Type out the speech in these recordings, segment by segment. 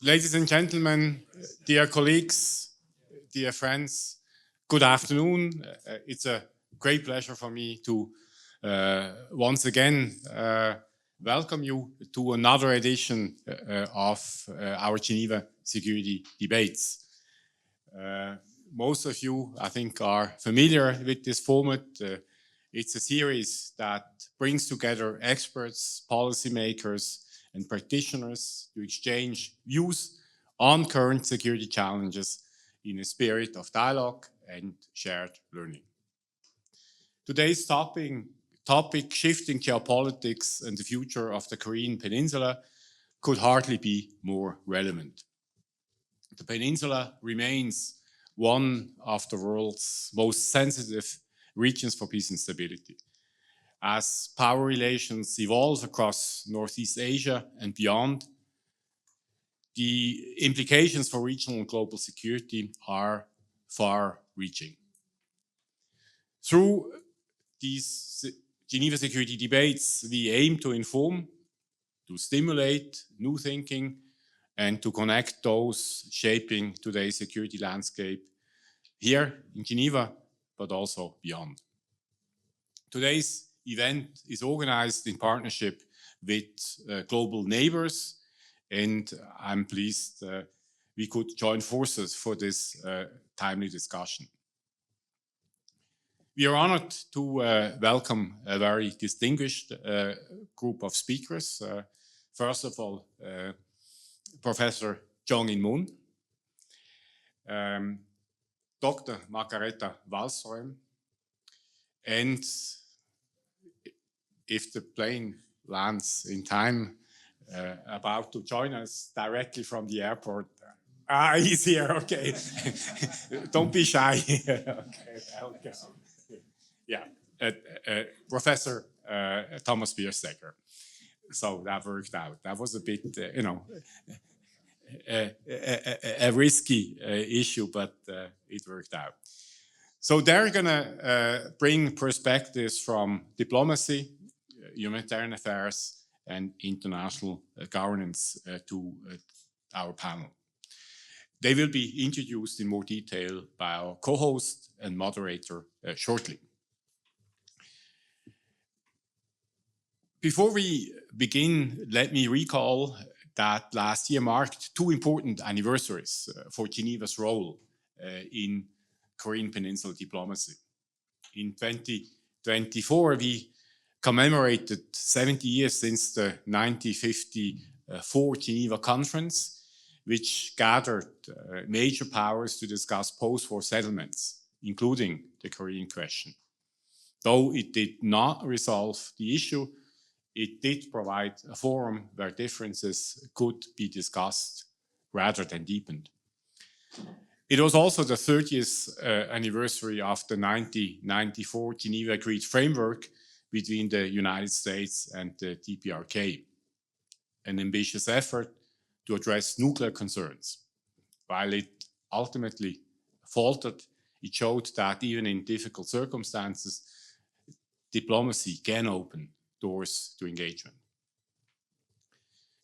Ladies and gentlemen, dear colleagues, dear friends, good afternoon. It's a great pleasure for me to once again welcome you to another edition of our Geneva security debates. Most of you, I think, are familiar with this format. It's a series that brings together experts, policymakers, and practitioners to exchange views on current security challenges in a spirit of dialogue and shared learning. Today's topic, shifting geopolitics and the future of the Korean Peninsula, could hardly be more relevant. The peninsula remains one of the world's most sensitive regions for peace and stability. As power relations evolve across Northeast Asia and beyond, the implications for regional and global security are far-reaching. Through these Geneva security debates, we aim to inform, to stimulate new thinking, and to connect those shaping today's security landscape here in Geneva, but also beyond. Today's event is organized in partnership with Global Neighbours, and I'm pleased we could join forces for this timely discussion. We are honored to welcome a very distinguished group of speakers. First of all, Professor Jong-in Moon, Dr. Margareta Wallström, and if the plane lands in time, about to join us directly from the airport. He's here, okay. Don't be shy. Okay. Yeah, Professor Thomas Bierstegger. So that worked out. That was a bit, a risky issue, but it worked out. So they're going to bring perspectives from diplomacy, humanitarian affairs, and international governance to our panel. They will be introduced in more detail by our co-host and moderator shortly. Before we begin, let me recall that last year marked two important anniversaries for Geneva's role in Korean Peninsula diplomacy. In 2024, we commemorated 70 years since the 1954 Geneva Conference, which gathered major powers to discuss post-war settlements, including the Korean question. Though it did not resolve the issue, it did provide a forum where differences could be discussed rather than deepened. It was also the 30th anniversary of the 1994 Geneva Agreed Framework between the United States and the DPRK, an ambitious effort to address nuclear concerns. While it ultimately faltered, it showed that even in difficult circumstances, diplomacy can open doors to engagement.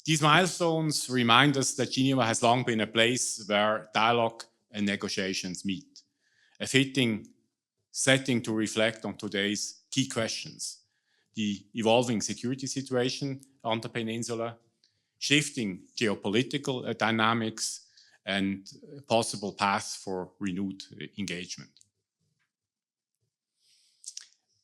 These milestones remind us that Geneva has long been a place where dialogue and negotiations meet, a fitting setting to reflect on today's key questions: the evolving security situation on the peninsula, shifting geopolitical dynamics, and possible paths for renewed engagement.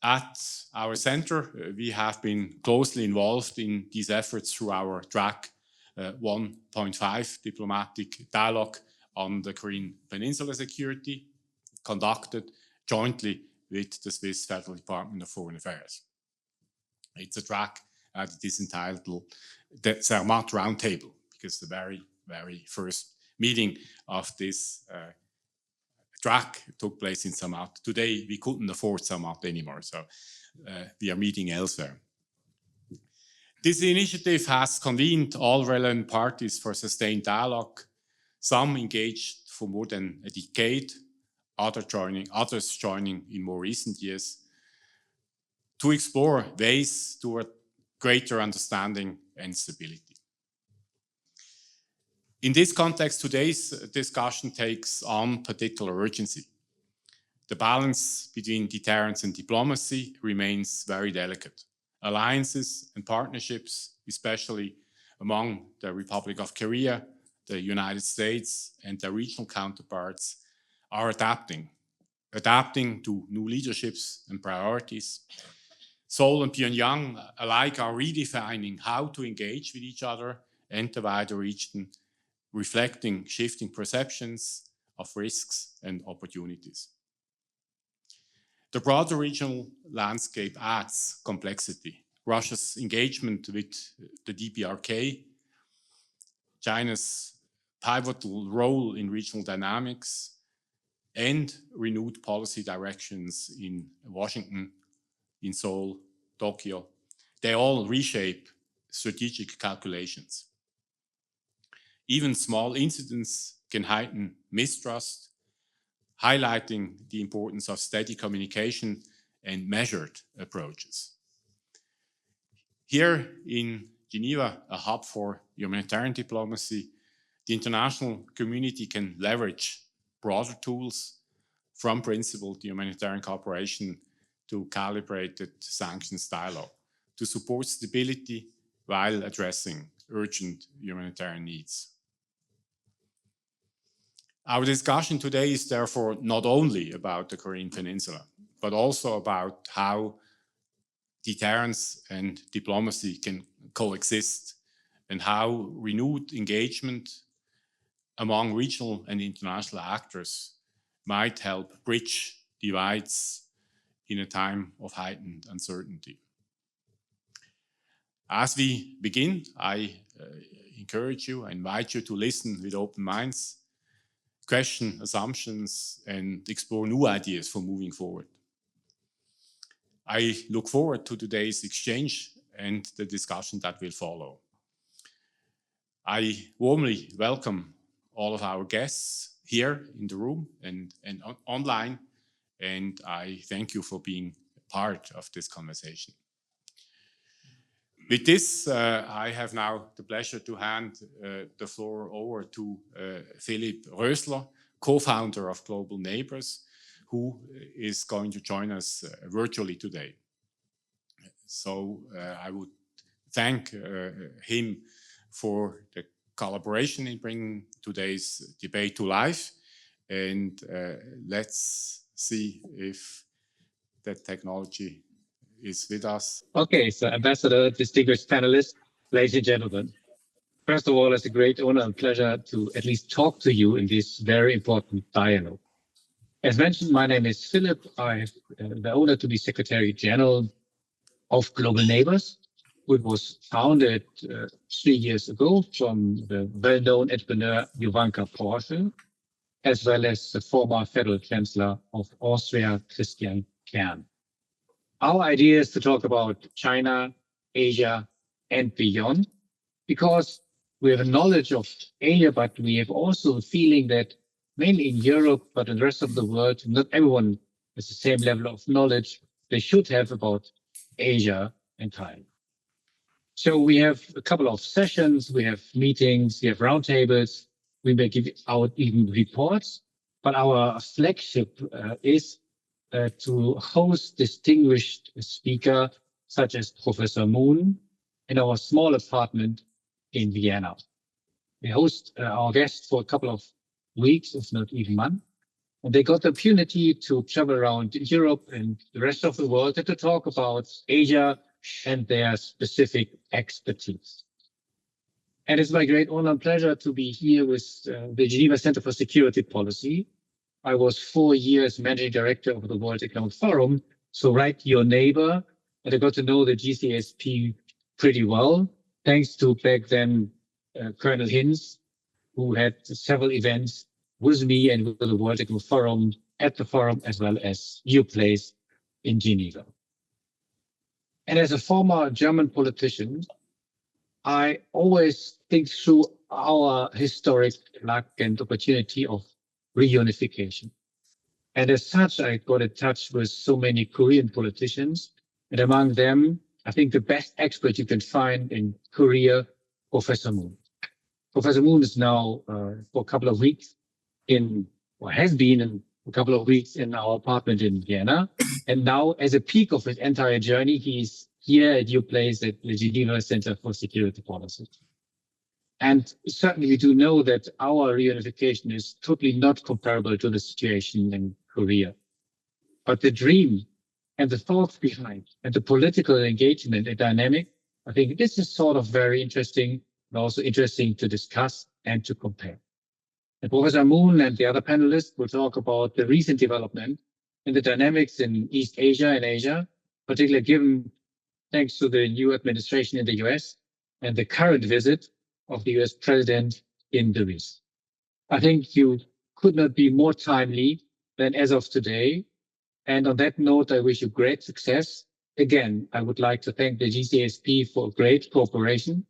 At our center, we have been closely involved in these efforts through our track 1.5 diplomatic dialogue on the Korean Peninsula security, conducted jointly with the Swiss Federal Department of Foreign Affairs. It's a track that is entitled the Zermatt Roundtable, because the very first meeting of this track took place in Zermatt. Today, we couldn't afford Zermatt anymore, so we are meeting elsewhere. This initiative has convened all relevant parties for sustained dialogue, some engaged for more than a decade, others joining in more recent years, to explore ways toward greater understanding and stability. In this context, today's discussion takes on particular urgency. The balance between deterrence and diplomacy remains very delicate. Alliances and partnerships, especially among the Republic of Korea, the United States, and their regional counterparts, are adapting to new leaderships and priorities. Seoul and Pyongyang alike are redefining how to engage with each other and the wider region, reflecting shifting perceptions of risks and opportunities. The broader regional landscape adds complexity. Russia's engagement with the DPRK, China's pivotal role in regional dynamics, and renewed policy directions in Washington, in Seoul, Tokyo, they all reshape strategic calculations. Even small incidents can heighten mistrust, highlighting the importance of steady communication and measured approaches. Here in Geneva, a hub for humanitarian diplomacy, the international community can leverage broader tools, from principled humanitarian cooperation to calibrated sanctions dialogue, to support stability while addressing urgent humanitarian needs. Our discussion today is therefore not only about the Korean Peninsula, but also about how deterrence and diplomacy can coexist, and how renewed engagement among regional and international actors might help bridge divides in a time of heightened uncertainty. As we begin, I invite you to listen with open minds, question assumptions, and explore new ideas for moving forward. I look forward to today's exchange and the discussion that will follow. I warmly welcome all of our guests here in the room and online, and I thank you for being part of this conversation. With this, I have now the pleasure to hand the floor over to Philipp Rösler, co-founder of Global Neighbours, who is going to join us virtually today. So I would thank him for the collaboration in bringing today's debate to life. And let's see if that technology is with us. Okay, so Ambassador, distinguished panelists, ladies and gentlemen. First of all, it's a great honor and pleasure to at least talk to you in this very important dialogue. As mentioned, my name is Philipp. I have the honor to be Secretary General of Global Neighbours, which was founded 3 years ago from the well-known entrepreneur Jovanka Porsche, as well as the former Federal Chancellor of Austria, Christian Kern. Our idea is to talk about China, Asia, and beyond, because we have a knowledge of Asia, but we have also a feeling that mainly in Europe, but in the rest of the world, not everyone has the same level of knowledge they should have about Asia and China. So we have a couple of sessions, we have meetings, we have roundtables, we may give out even reports, but our flagship is to host distinguished speaker such as Professor Moon in our small apartment in Vienna. We host our guests for a couple of weeks, if not even months, and they got the opportunity to travel around Europe and the rest of the world and to talk about Asia and their specific expertise. And it's my great honor and pleasure to be here with the Geneva Center for Security Policy. I was 4 years managing director of the World Economic Forum, so right your neighbor, and I got to know the GCSP pretty well, thanks to back then Colonel Hinz, who had several events with me and with the World Economic Forum at the forum, as well as your place in Geneva. And as a former German politician, I always think through our historic luck and opportunity of reunification. And as such, I got in touch with so many Korean politicians, and among them, I think the best expert you can find in Korea, Professor Moon. Professor Moon is now for a couple of weeks has been in a couple of weeks in our apartment in Vienna. And now, as a peak of his entire journey, he's here at your place at the Geneva Center for Security Policy. And certainly we do know that our reunification is totally not comparable to the situation in Korea. But the dream and the thoughts behind and the political engagement and dynamic, I think this is sort of very interesting and also interesting to discuss and to compare. And Professor Moon and the other panelists will talk about the recent development in the dynamics in East Asia and Asia, particularly given thanks to the new administration in the US and the current visit of the US president in the region. I think you could not be more timely than as of today. And on that note, I wish you great success. Again, I would like to thank the GCSP for great cooperation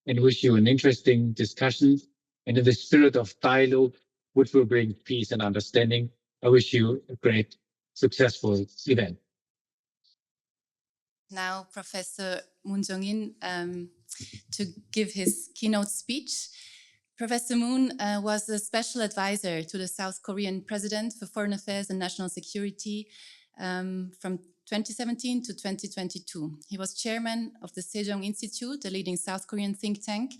and wish you an interesting discussion. And in the spirit of dialogue, which will bring peace and understanding, I wish you a great, successful event. Now, Professor Moon Jong-in to give his keynote speech. Professor Moon was a special advisor to the South Korean president for foreign affairs and national security from 2017 to 2022. He was chairman of the Sejong Institute, a leading South Korean think tank,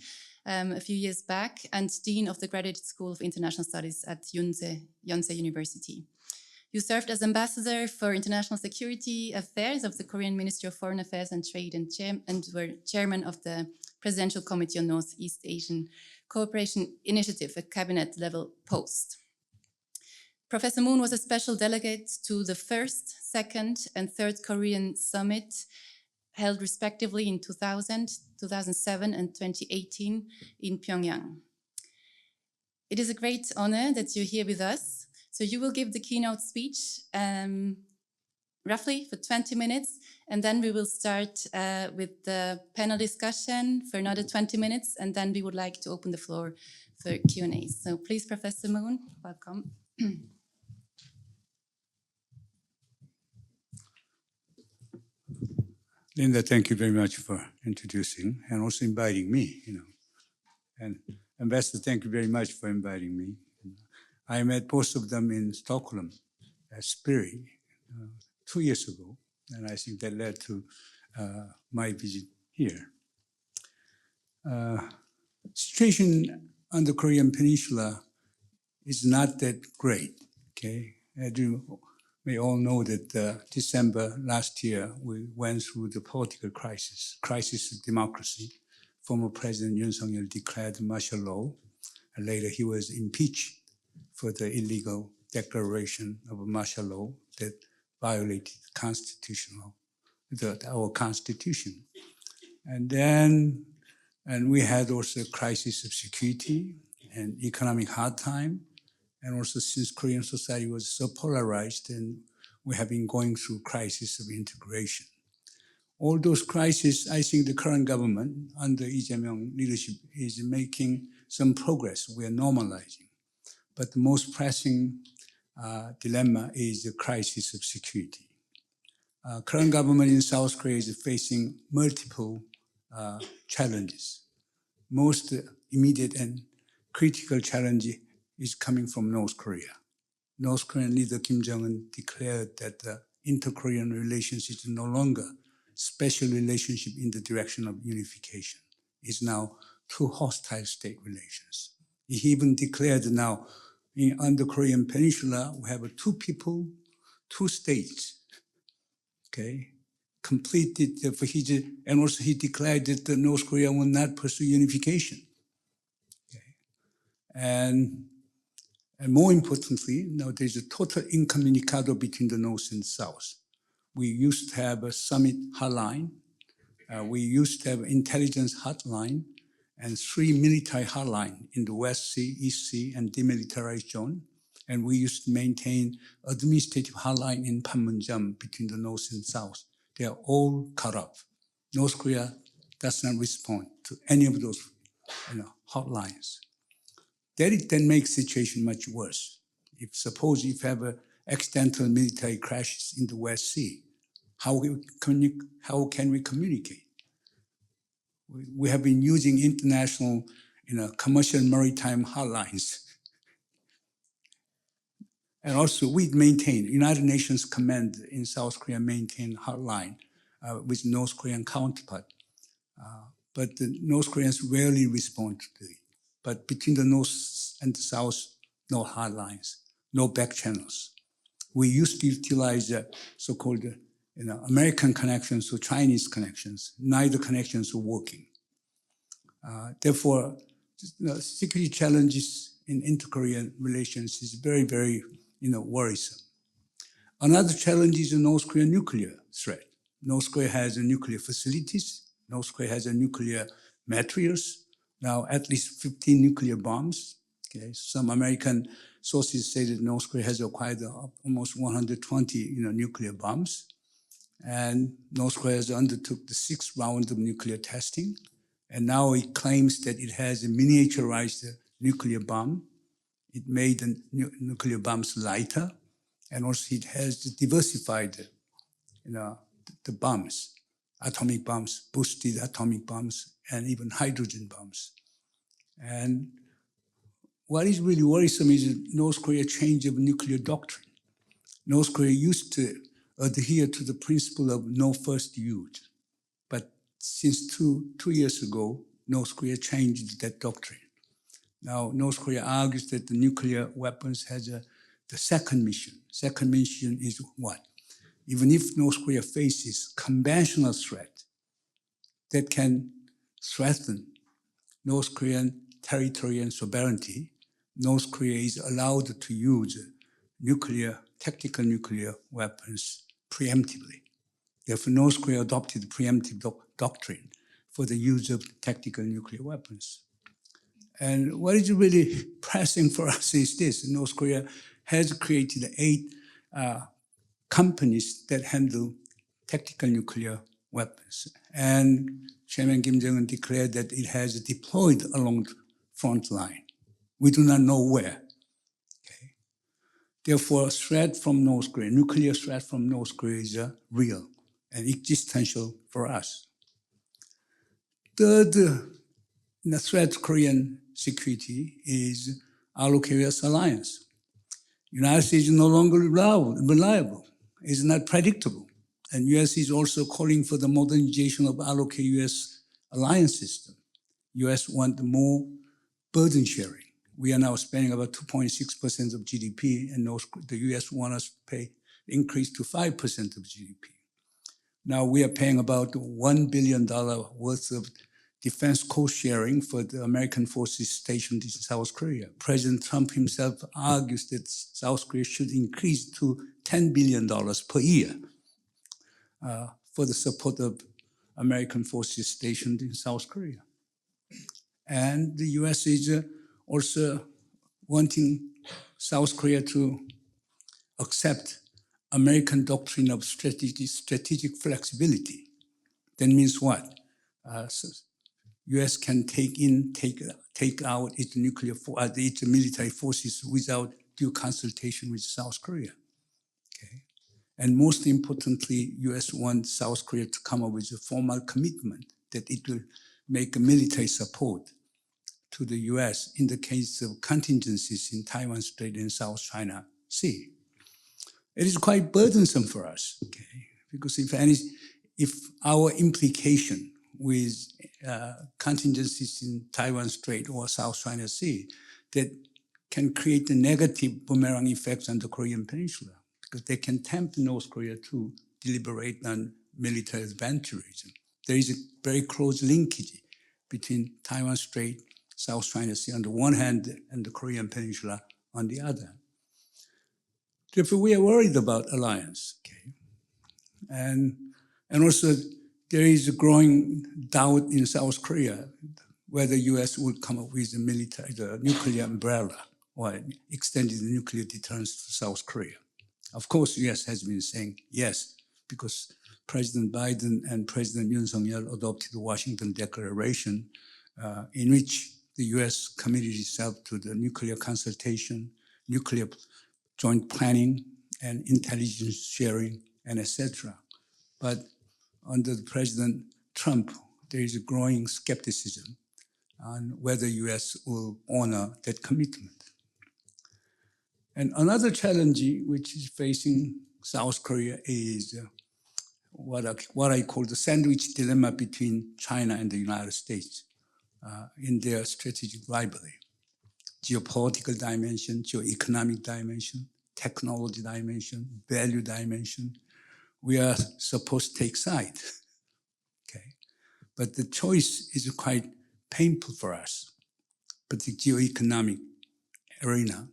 a few years back, and dean of the Graduate School of International Studies at Yonsei University. You served as ambassador for international security affairs of the Korean Ministry of Foreign Affairs and Trade and were chairman of the Presidential Committee on Northeast Asian Cooperation Initiative, a cabinet-level post. Professor Moon was a special delegate to the first, second, and third Korean summit held respectively in 2000, 2007, and 2018 in Pyongyang. It is a great honor that you're here with us. So you will give the keynote speech roughly for 20 minutes, and then we will start with the panel discussion for another 20 minutes, and then we would like to open the floor for Q&A. So please, Professor Moon, welcome. Linda, thank you very much for introducing and also inviting me, And Ambassador, thank you very much for inviting me. I met both of them in Stockholm at Spirit 2 years ago, and I think that led to my visit here. Situation on the Korean Peninsula is not that great, okay? As you may all know that December last year, we went through the political crisis of democracy. Former President Yoon Suk-yeol declared martial law, and later he was impeached for the illegal declaration of a martial law that violated our constitution. And we had also a crisis of security and economic hard time. And also since Korean society was so polarized, and we have been going through crisis of integration. All those crises, I think the current government under Lee Jae-myung leadership is making some progress. We are normalizing. But the most pressing dilemma is the crisis of security. Current government in South Korea is facing multiple challenges. Most immediate and critical challenge is coming from North Korea. North Korean leader Kim Jong-un declared that the inter-Korean relations is no longer special relationship in the direction of unification. It's now two hostile state relations. He even declared now on the Korean Peninsula, we have two people, two states, okay? Completed for his, and also he declared that North Korea will not pursue unification. Okay? And more importantly, now there's a total incommunicado between the North and South. We used to have a summit hotline. We used to have intelligence hotline and 3 military hotlines in the West Sea, East Sea, and demilitarized zone. And we used to maintain administrative hotline in Panmunjom between the North and South. They are all cut off. North Korea does not respond to any of those hotlines. That then makes the situation much worse. Suppose if you have an accidental military crashes in the West Sea, how can we communicate? We have been using international commercial maritime hotlines. And also we maintain, United Nations Command in South Korea maintain hotline with North Korean counterpart. But the North Koreans rarely respond to it. But between the North and the South, no hotlines, no back channels. We used to utilize so-called American connections or Chinese connections. Neither connections are working. Therefore, security challenges in inter-Korean relations is very, very worrisome. Another challenge is the North Korean nuclear threat. North Korea has nuclear facilities. North Korea has nuclear materials. Now, at least 15 nuclear bombs. Okay, some American sources say that North Korea has acquired almost 120 nuclear bombs. And North Korea has undertook the 6th round of nuclear testing. And now it claims that it has a miniaturized nuclear bomb. It made the nuclear bombs lighter. And also it has diversified the bombs, atomic bombs, boosted atomic bombs, and even hydrogen bombs. And what is really worrisome is North Korea change of nuclear doctrine. North Korea used to adhere to the principle of no first use. But since two years ago, North Korea changed that doctrine. Now, North Korea argues that the nuclear weapons has the second mission. Second mission is what? Even if North Korea faces conventional threat that can threaten North Korean territory and sovereignty, North Korea is allowed to use tactical nuclear weapons preemptively. Therefore, North Korea adopted the preemptive doctrine for the use of tactical nuclear weapons. And what is really pressing for us is this. North Korea has created 8 companies that handle tactical nuclear weapons. And Chairman Kim Jong-un declared that it has deployed along the front line. We do not know where. Okay. Therefore, threat from North Korea, nuclear threat from North Korea is real and existential for us. Third, the threat to Korean security is allo-KS alliance. United States is no longer reliable. It's not predictable. And US is also calling for the modernization of allo-US alliance system. US want more burden sharing. We are now spending about 2.6% of GDP, and the US want us to pay increase to 5% of GDP. Now we are paying about $1 billion worth of defense co-sharing for the American forces stationed in South Korea. President Trump himself argues that South Korea should increase to $10 billion per year for the support of American forces stationed in South Korea. And the US is also wanting South Korea to accept American doctrine of strategic flexibility. That means what? US can take out its military forces without due consultation with South Korea. Okay. And most importantly, US wants South Korea to come up with a formal commitment that it will make a military support to the US in the case of contingencies in Taiwan Strait and South China Sea. It is quite burdensome for us, okay? Because if our implication with contingencies in Taiwan Strait or South China Sea, that can create a negative boomerang effects on the Korean Peninsula, because they can tempt North Korea to deliberate on military adventurism. There is a very close linkage between Taiwan Strait, South China Sea on the one hand, and the Korean Peninsula on the other. Therefore, we are worried about alliance, okay? And also, there is a growing doubt in South Korea whether US would come up with the nuclear umbrella or extended nuclear deterrence to South Korea. Of course, US has been saying yes, because President Biden and President Yoon Suk-yeol adopted the Washington Declaration in which the US committed itself to the nuclear consultation, nuclear joint planning, and intelligence sharing, and etc. But under President Trump, there is a growing skepticism on whether US will honor that commitment. And another challenge which is facing South Korea is what I call the sandwich dilemma between China and the United States in their strategic rivalry. Geopolitical dimension, geoeconomic dimension, technology dimension, value dimension. We are supposed to take sides, okay? But the choice is quite painful for us, but the geoeconomic arena.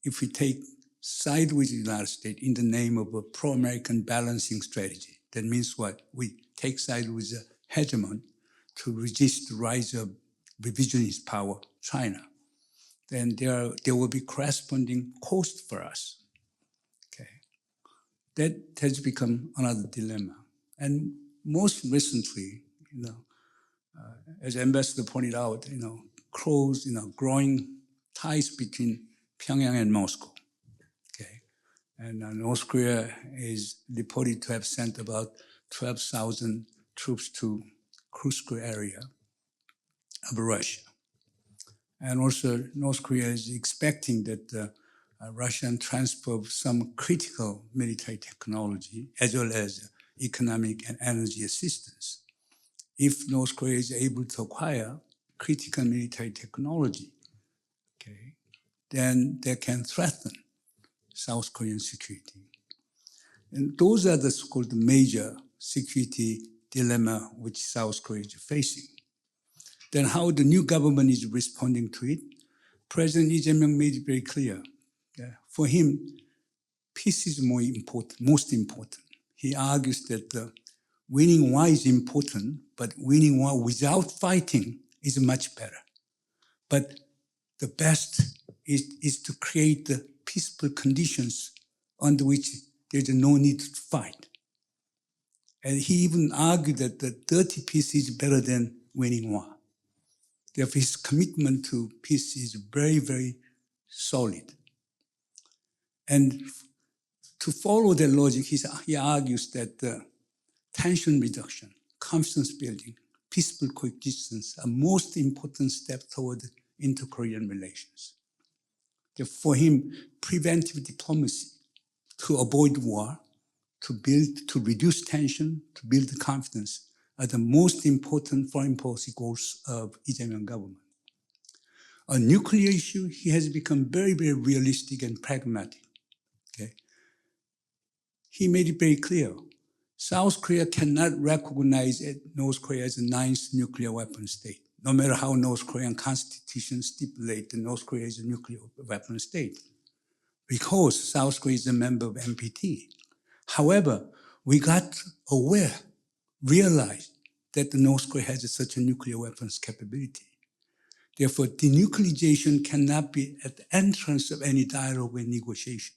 If we take side with the United States in the name of a pro-American balancing strategy, that means what? We take side with the hegemon to resist the rise of revisionist power, China. Then there will be corresponding cost for us. Okay, that has become another dilemma. And most recently, as Ambassador pointed out, close, growing ties between Pyongyang and Moscow. Okay, and North Korea is reported to have sent about 12,000 troops to Kursk area of Russia. And also North Korea is expecting that Russian transfer of some critical military technology as well as economic and energy assistance. If North Korea is able to acquire critical military technology, okay, then they can threaten South Korean security. And those are the so-called major security dilemma which South Korea is facing. Then how the new government is responding to it, President Lee Jae-myung made it very clear. For him, peace is most important. He argues that winning war is important, but winning war without fighting is much better. But the best is to create the peaceful conditions under which there's no need to fight. And he even argued that the dirty peace is better than winning war. Therefore, his commitment to peace is very, very solid. And to follow that logic, he argues that tension reduction, confidence building, peaceful coexistence are most important steps toward inter-Korean relations. For him, preventive diplomacy to avoid war, to reduce tension, to build confidence are the most important foreign policy goals of Lee Jae-myung government. On nuclear issue, he has become very, very realistic and pragmatic. Okay? He made it very clear. South Korea cannot recognize North Korea as a ninth nuclear weapon state, no matter how North Korean constitution stipulates that North Korea is a nuclear weapon state, because South Korea is a member of NPT. However, we got aware, realized that the North Korea has such a nuclear weapons capability. Therefore, denuclearization cannot be at the entrance of any dialogue and negotiation.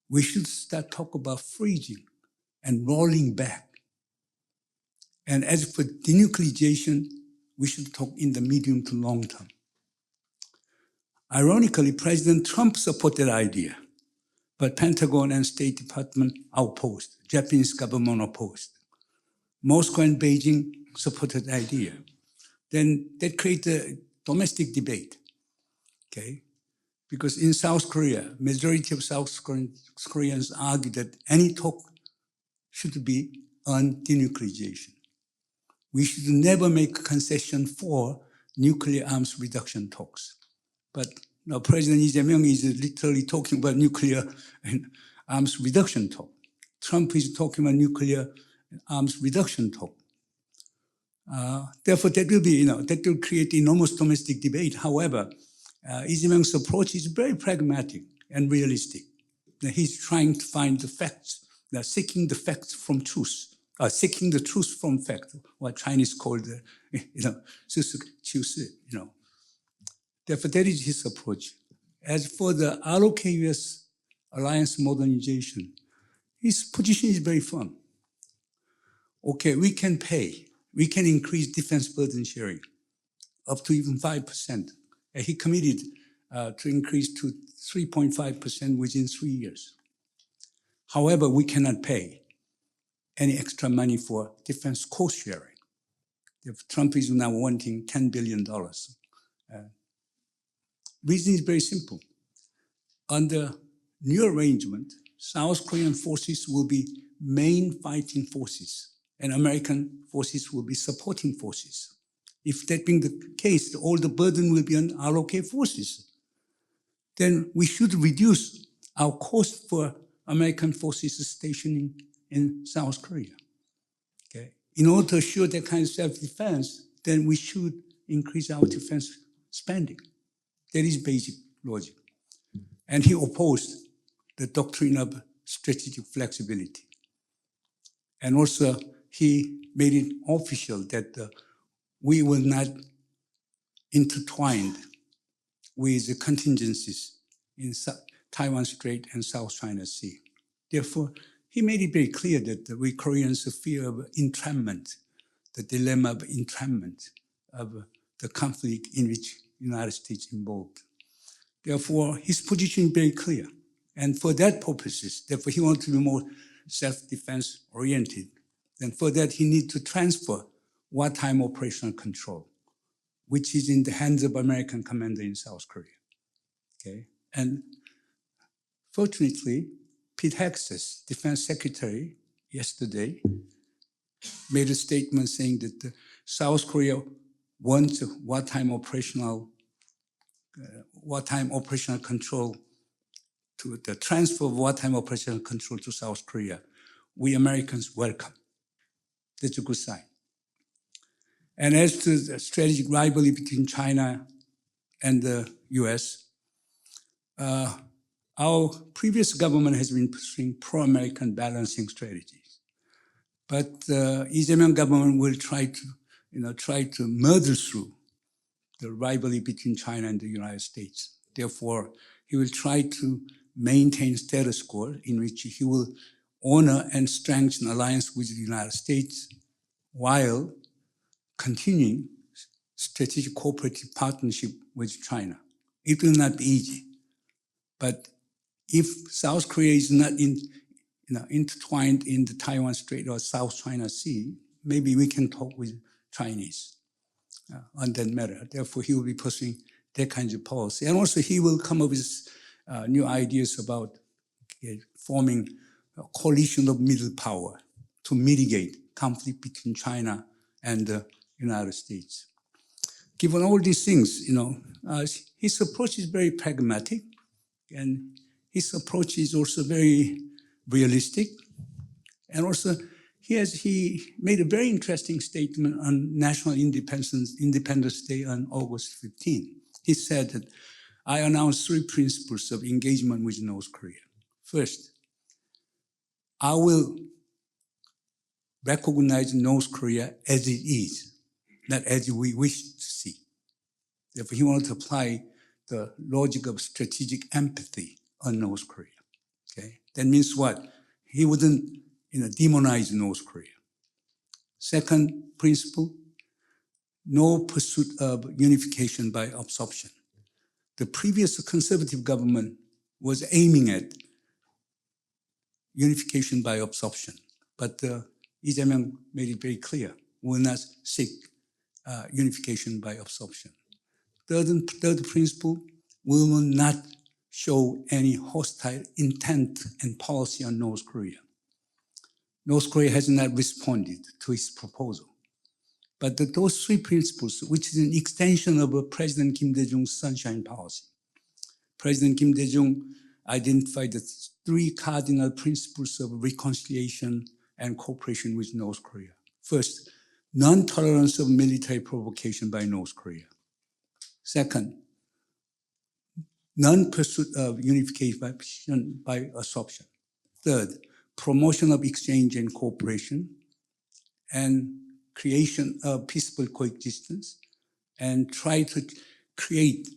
We should start talk about freezing and rolling back. And as for denuclearization, we should talk in the medium to long term. Ironically, President Trump supported the idea, but Pentagon and State Department opposed, Japanese government opposed. Moscow and Beijing supported the idea. Then that created a domestic debate, okay? Because in South Korea, majority of South Koreans argue that any talk should be on denuclearization. We should never make a concession for nuclear arms reduction talks. But now President Lee Jae-myung is literally talking about nuclear and arms reduction talk. Trump is talking about nuclear arms reduction talk. Therefore, that will create enormous domestic debate. However, Lee Jae-myung's approach is very pragmatic and realistic. He's trying to find the facts, seeking the facts from truth, seeking the truth from fact, what Chinese call the, Therefore, that is his approach. As for the ROK-US alliance modernization, his position is very firm. Okay, we can pay. We can increase defense burden sharing up to even 5%. He committed to increase to 3.5% within 3 years. However, we cannot pay. any extra money for defense cost sharing. If Trump is now wanting $10 billion. Reason is very simple. Under new arrangement, South Korean forces will be main fighting forces, and American forces will be supporting forces. If that being the case, all the burden will be on ROK forces. Then we should reduce our cost for American forces stationing in South Korea. Okay? In order to assure that kind of self-defense, then we should increase our defense spending. That is basic logic. And he opposed the doctrine of strategic flexibility. And also, he made it official that we will not intertwine with the contingencies in Taiwan Strait and South China Sea. Therefore, he made it very clear that we Koreans fear of entrapment, the dilemma of entrapment of the conflict in which the United States is involved. Therefore, his position is very clear. And for that purposes, therefore, he wants to be more self-defense oriented. And for that, he needs to transfer wartime operational control, which is in the hands of American commander in South Korea. Okay? And fortunately, Pete Hegseth, defense secretary, yesterday made a statement saying that South Korea wants wartime operational control, to the transfer of wartime operational control to South Korea. We Americans welcome. That's a good sign. And as to the strategic rivalry between China and the US, our previous government has been pursuing pro-American balancing strategies. But Lee Jae-myung government will try to murder through the rivalry between China and the United States. Therefore, he will try to maintain status quo in which he will honor and strengthen alliance with the United States while continuing strategic cooperative partnership with China. It will not be easy. But if South Korea is not intertwined in the Taiwan Strait or South China Sea, maybe we can talk with Chinese on that matter. Therefore, he will be pursuing that kind of policy. And also he will come up with new ideas about forming a coalition of middle power to mitigate conflict between China and the United States. Given all these things, his approach is very pragmatic, and his approach is also very realistic. And also, he made a very interesting statement on National Independence Day on August 15. He said that I announced 3 principles of engagement with North Korea. First, I will recognize North Korea as it is, not as we wish to see. Therefore, he wanted to apply the logic of strategic empathy on North Korea. Okay, that means what? He wouldn't, demonize North Korea. Second principle: no pursuit of unification by absorption. The previous conservative government was aiming at unification by absorption, but Lee Jae-myung made it very clear: we will not seek unification by absorption. Third principle: we will not show any hostile intent and policy on North Korea. North Korea has not responded to his proposal. But those 3 principles, which is an extension of President Kim Dae-jung's sunshine policy. President Kim Dae-jung identified the 3 cardinal principles of reconciliation and cooperation with North Korea. First, non-tolerance of military provocation by North Korea. Second, non-pursuit of unification by absorption. Third, promotion of exchange and cooperation, and creation of peaceful coexistence, and try to create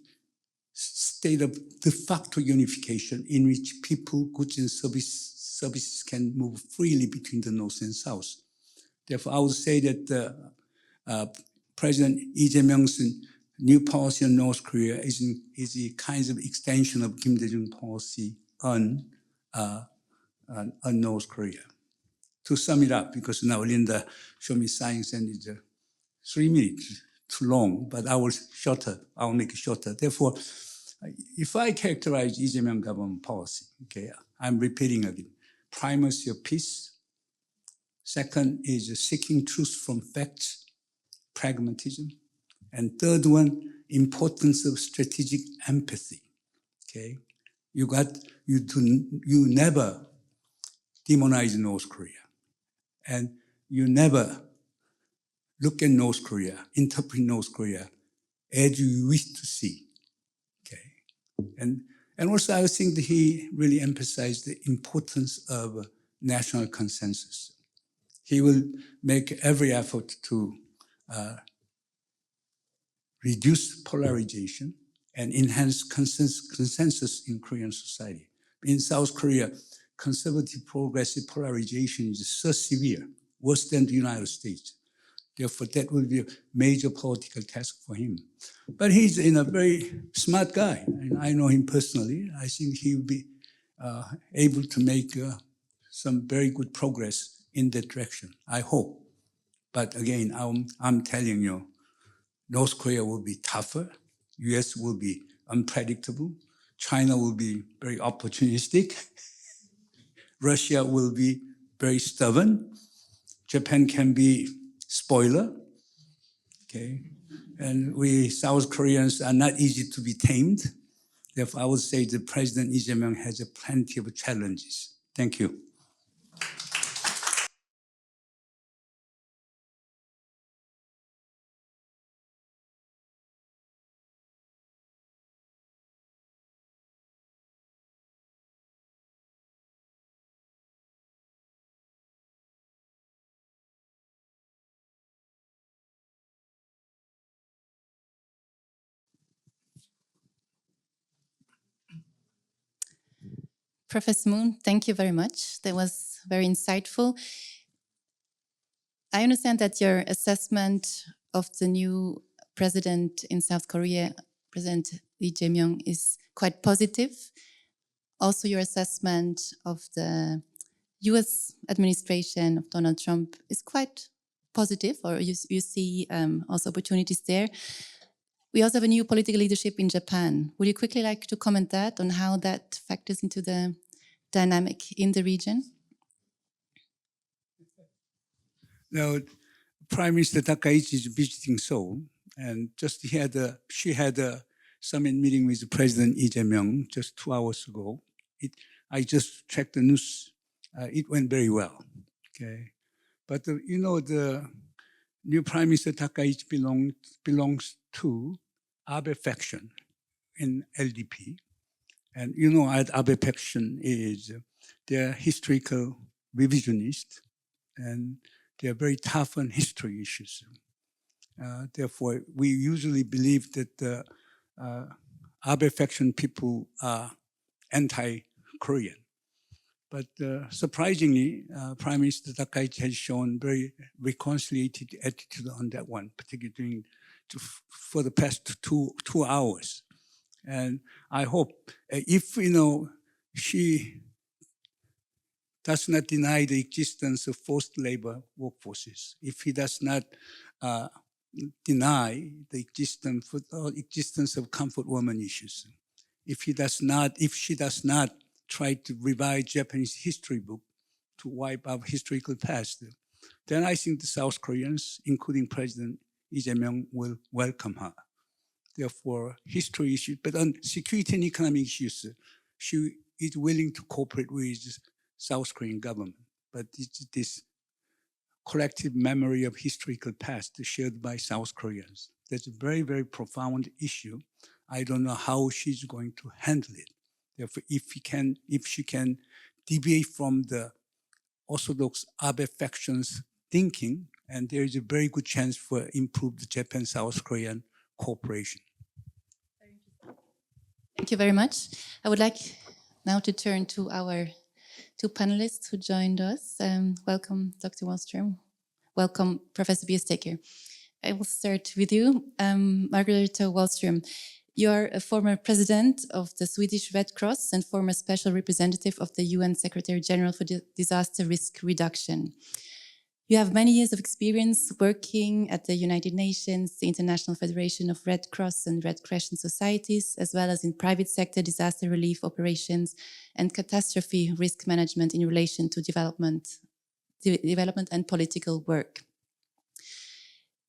state of de facto unification in which people, goods, and services can move freely between the North and South. Therefore, I would say that President Lee Jae-myung's new policy on North Korea is a kind of extension of Kim Dae-jung policy on North Korea. to sum it up, because now Linda showed me science and it's 3 minutes too long, but I will make it shorter. Therefore, if I characterize Lee Jae-myung government policy, okay, I'm repeating again. Primacy of peace. Second is seeking truth from facts, pragmatism. And third one, importance of strategic empathy. Okay, you never demonize North Korea, and you never look at North Korea, interpret North Korea as you wish to see. Okay, and also I think that he really emphasized the importance of national consensus. He will make every effort to reduce polarization and enhance consensus in Korean society. In South Korea, conservative progressive polarization is so severe, worse than the United States. Therefore, that will be a major political task for him. But he's a very smart guy, and I know him personally. I think he will be able to make some very good progress in that direction, I hope. But again, I'm telling you, North Korea will be tougher, US will be unpredictable, China will be very opportunistic, Russia will be very stubborn, Japan can be spoiler, okay? And we South Koreans are not easy to be tamed. Therefore, I would say the President Lee Jae-myung has plenty of challenges. Thank you. Professor Moon, thank you very much. That was very insightful. I understand that your assessment of the new president in South Korea, President Lee Jae-myung, is quite positive. Also, your assessment of the US administration of Donald Trump is quite positive, or you see also opportunities there. We also have a new political leadership in Japan. Would you quickly like to comment that on how that factors into the dynamic in the region? Now, Prime Minister Takaichi is visiting Seoul, and she had a summit meeting with President Lee Jae-myung just 2 hours ago. I just checked the news. It went very well. Okay, but the new Prime Minister Takaichi belongs to Abe faction in LDP, and Abe faction is they're historical revisionist, and they're very tough on history issues. Therefore, we usually believe that the Abe faction people are anti-Korean. But surprisingly, Prime Minister Takaichi has shown very reconciliated attitude on that one, particularly for the past two hours. And I hope if she does not deny the existence of forced labor workforces, if he does not deny the existence of comfort woman issues, if she does not try to revise Japanese history book to wipe out historical past, then I think the South Koreans, including President Lee Jae-myung, will welcome her. Therefore, history issues, but on security and economic issues, she is willing to cooperate with South Korean government. But it's this collective memory of historical past shared by South Koreans. That's a very, very profound issue. I don't know how she's going to handle it. Therefore, if she can deviate from the orthodox Abe faction's thinking, and there is a very good chance for improved Japan-South Korean cooperation. Thank you very much. I would like now to turn to our two panelists who joined us. Welcome, Dr. Wallström. Welcome, Professor Biestaker. I will start with you, Margareta Wallström. You're a former president of the Swedish Red Cross and former special representative of the UN Secretary General for Disaster Risk Reduction. You have many years of experience working at the United Nations, the International Federation of Red Cross and Red Crescent Societies, as well as in private sector disaster relief operations and catastrophe risk management in relation to development and political work.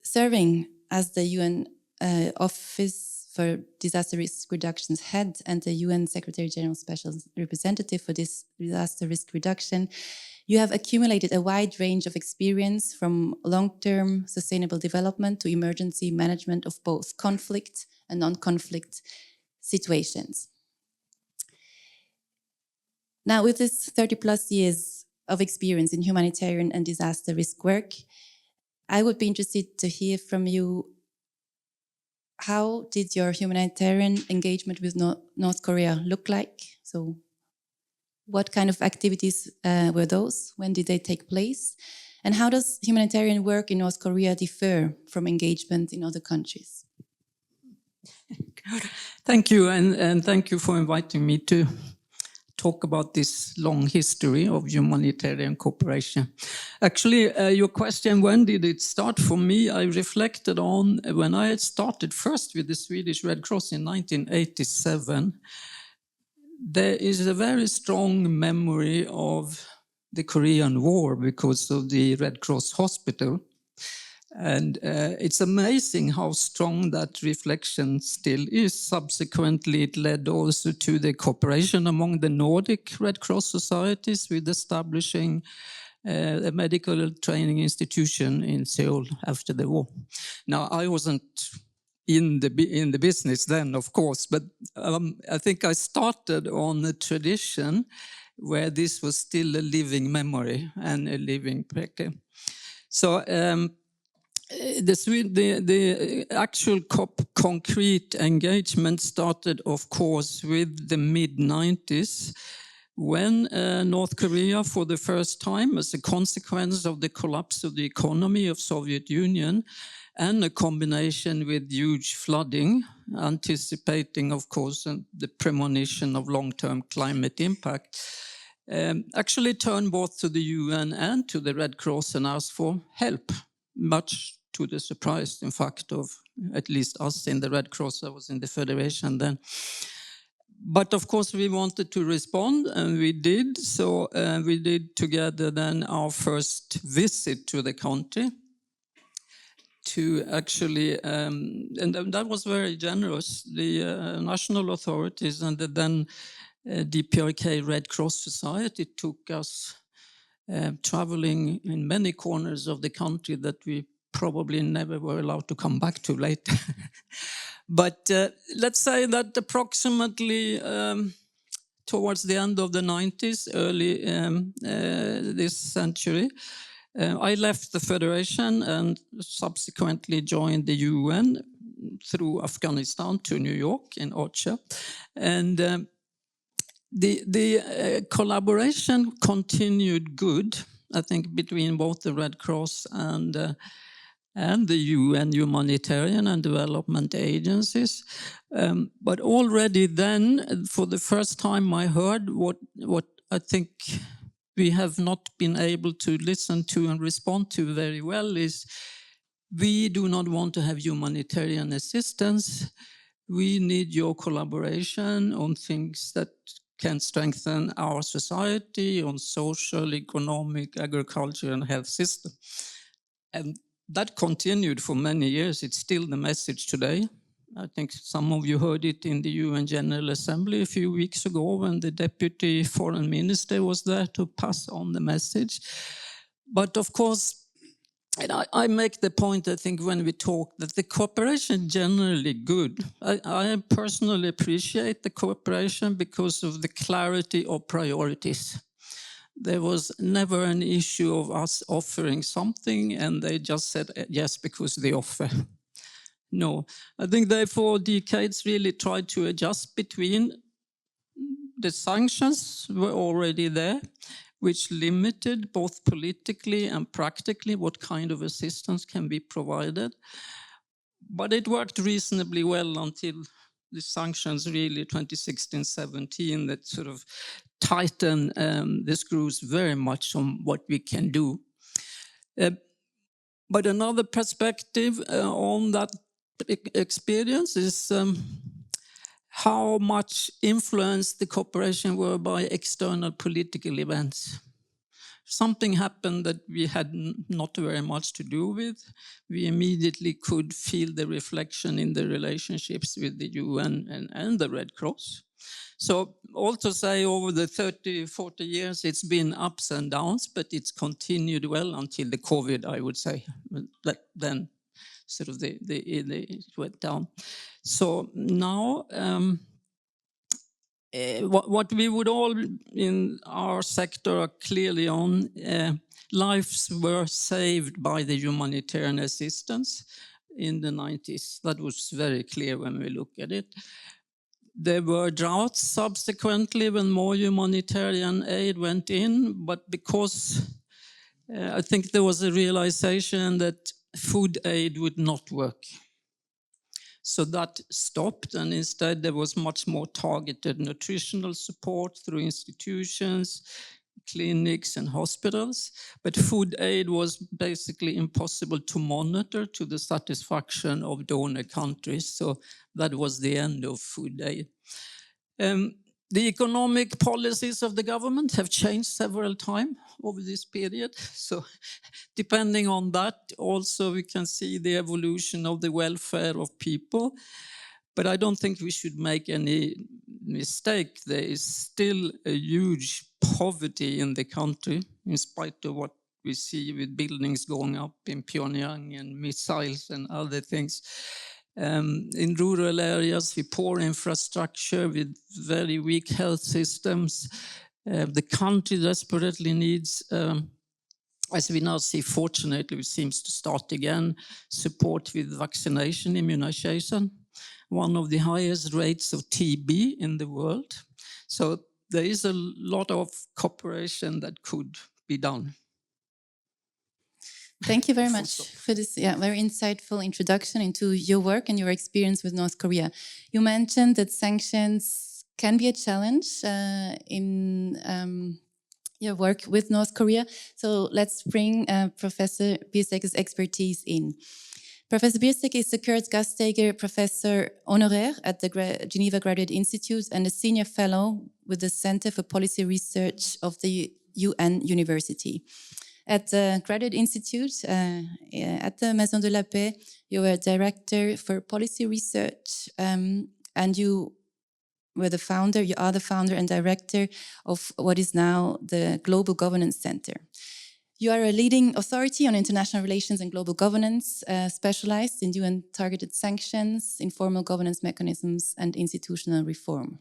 Serving as the UN Office for Disaster Risk Reduction's head and the UN Secretary General Special Representative for this disaster risk reduction, you have accumulated a wide range of experience from long-term sustainable development to emergency management of both conflict and non-conflict situations. Now, with this 30 plus years of experience in humanitarian and disaster risk work, I would be interested to hear from you, how did your humanitarian engagement with North Korea look like? So, what kind of activities were those? When did they take place? And how does humanitarian work in North Korea differ from engagement in other countries? Thank you, and thank you for inviting me to talk about this long history of humanitarian cooperation. Actually, your question, when did it start? For me, I reflected on when I had started first with the Swedish Red Cross in 1987. There is a very strong memory of the Korean War because of the Red Cross Hospital. And it's amazing how strong that reflection still is. Subsequently, it led also to the cooperation among the Nordic Red Cross societies with establishing a medical training institution in Seoul after the war. Now, I wasn't in the business then, of course, but I think I started on a tradition where this was still a living memory and a living practice. So the actual concrete engagement started, of course, with the mid-90s, when North Korea, for the first time, as a consequence of the collapse of the economy of Soviet Union, and a combination with huge flooding, anticipating, of course, the premonition of long-term climate impact, actually turned both to the UN and to the Red Cross and asked for help, much to the surprise, in fact, of at least us in the Red Cross. I was in the Federation then. But of course, we wanted to respond, and we did. So we did together then our first visit to the country, to actually, and that was very generous. The national authorities and the then DPRK Red Cross Society took us traveling in many corners of the country that we probably never were allowed to come back to later. But let's say that approximately towards the end of the 90s, early this century, I left the Federation and subsequently joined the UN through Afghanistan to New York in OCHA. And the collaboration continued good, I think, between both the Red Cross and the UN humanitarian and development agencies. But already then, for the first time, I heard what I think we have not been able to listen to and respond to very well is, we do not want to have humanitarian assistance. We need your collaboration on things that can strengthen our society, on social, economic, agriculture, and health system. And that continued for many years. It's still the message today. I think some of you heard it in the UN General Assembly a few weeks ago when the Deputy Foreign Minister was there to pass on the message. But of course, and I make the point, I think, when we talk, that the cooperation generally good. I personally appreciate the cooperation because of the clarity of priorities. There was never an issue of us offering something and they just said yes because they offer. No, I think they for decades really tried to adjust between the sanctions were already there, which limited both politically and practically what kind of assistance can be provided. But it worked reasonably well until the sanctions really 2016-17 that sort of tighten the screws very much on what we can do. But another perspective on that experience is how much influence the cooperation were by external political events. Something happened that we had not very much to do with. We immediately could feel the reflection in the relationships with the UN and the Red Cross. So also say over the 30, 40 years, it's been ups and downs, but it's continued well until the COVID, I would say. But then sort of it went down. So now, what we would all in our sector are clearly on, lives were saved by the humanitarian assistance in the 90s. That was very clear when we look at it. There were droughts subsequently when more humanitarian aid went in, but because I think there was a realization that food aid would not work. So that stopped, and instead there was much more targeted nutritional support through institutions, clinics and hospitals. But food aid was basically impossible to monitor to the satisfaction of donor countries. So that was the end of food aid. The economic policies of the government have changed several times over this period. So depending on that, also we can see the evolution of the welfare of people. But I don't think we should make any mistake. There is still a huge poverty in the country, in spite of what we see with buildings going up in Pyongyang and missiles and other things. In rural areas with poor infrastructure, with very weak health systems, the country desperately needs, as we now see, fortunately, it seems to start again, support with vaccination, immunization, one of the highest rates of TB in the world. So there is a lot of cooperation that could be done. Thank you very much for this very insightful introduction into your work and your experience with North Korea. You mentioned that sanctions can be a challenge in your work with North Korea. So let's bring Professor Biersek's expertise in. Professor Biersek is the Kurt Gasteger Professor Honoraire at the Geneva Graduate Institute and a Senior Fellow with the Center for Policy Research of the UN University. At the Graduate Institute, at the Maison de la Paix, you were Director for Policy Research, and you are the founder and director of what is now the Global Governance Center. You are a leading authority on international relations and global governance, specialized in UN-targeted sanctions, informal governance mechanisms, and institutional reform.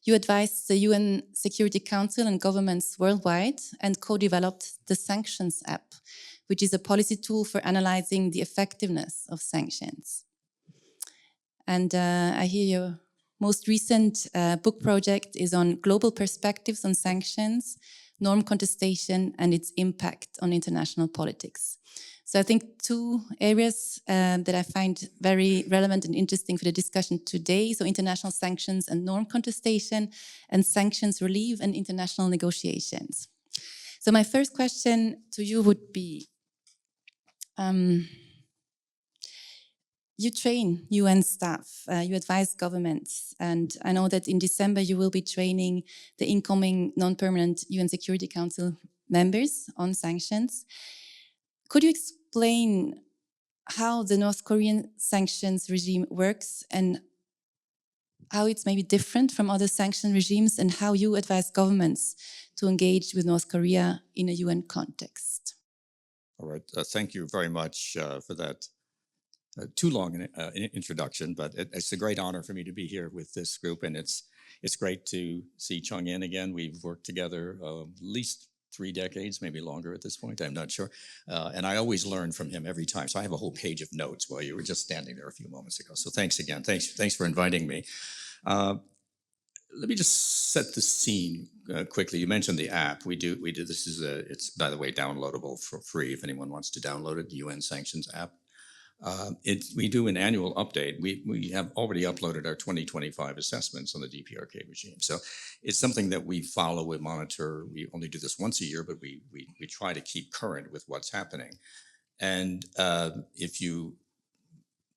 You advised the UN Security Council and governments worldwide and co-developed the Sanctions app, which is a policy tool for analyzing the effectiveness of sanctions. And I hear your most recent book project is on global perspectives on sanctions, norm contestation, and its impact on international politics. So I think two areas that I find very relevant and interesting for the discussion today. So international sanctions and norm contestation, and sanctions relief and international negotiations. So my first question to you would be, you train UN staff, you advise governments, and I know that in December you will be training the incoming non-permanent UN Security Council members on sanctions. Could you explain how the North Korean sanctions regime works and how it's maybe different from other sanction regimes, and how you advise governments to engage with North Korea in a UN context? All right. Thank you very much for that too long an introduction, but it's a great honor for me to be here with this group, and it's great to see Chung-In again. We've worked together at least 3 decades, maybe longer at this point, I'm not sure. And I always learn from him every time. So I have a whole page of notes while you were just standing there a few moments ago. So thanks again. Thanks for inviting me. Let me just set the scene quickly. You mentioned the app. We do. It's, by the way, downloadable for free if anyone wants to download it, the UN Sanctions app. We do an annual update. We have already uploaded our 2025 assessments on the DPRK regime. So it's something that we follow, we monitor. We only do this once a year, but we try to keep current with what's happening. And if you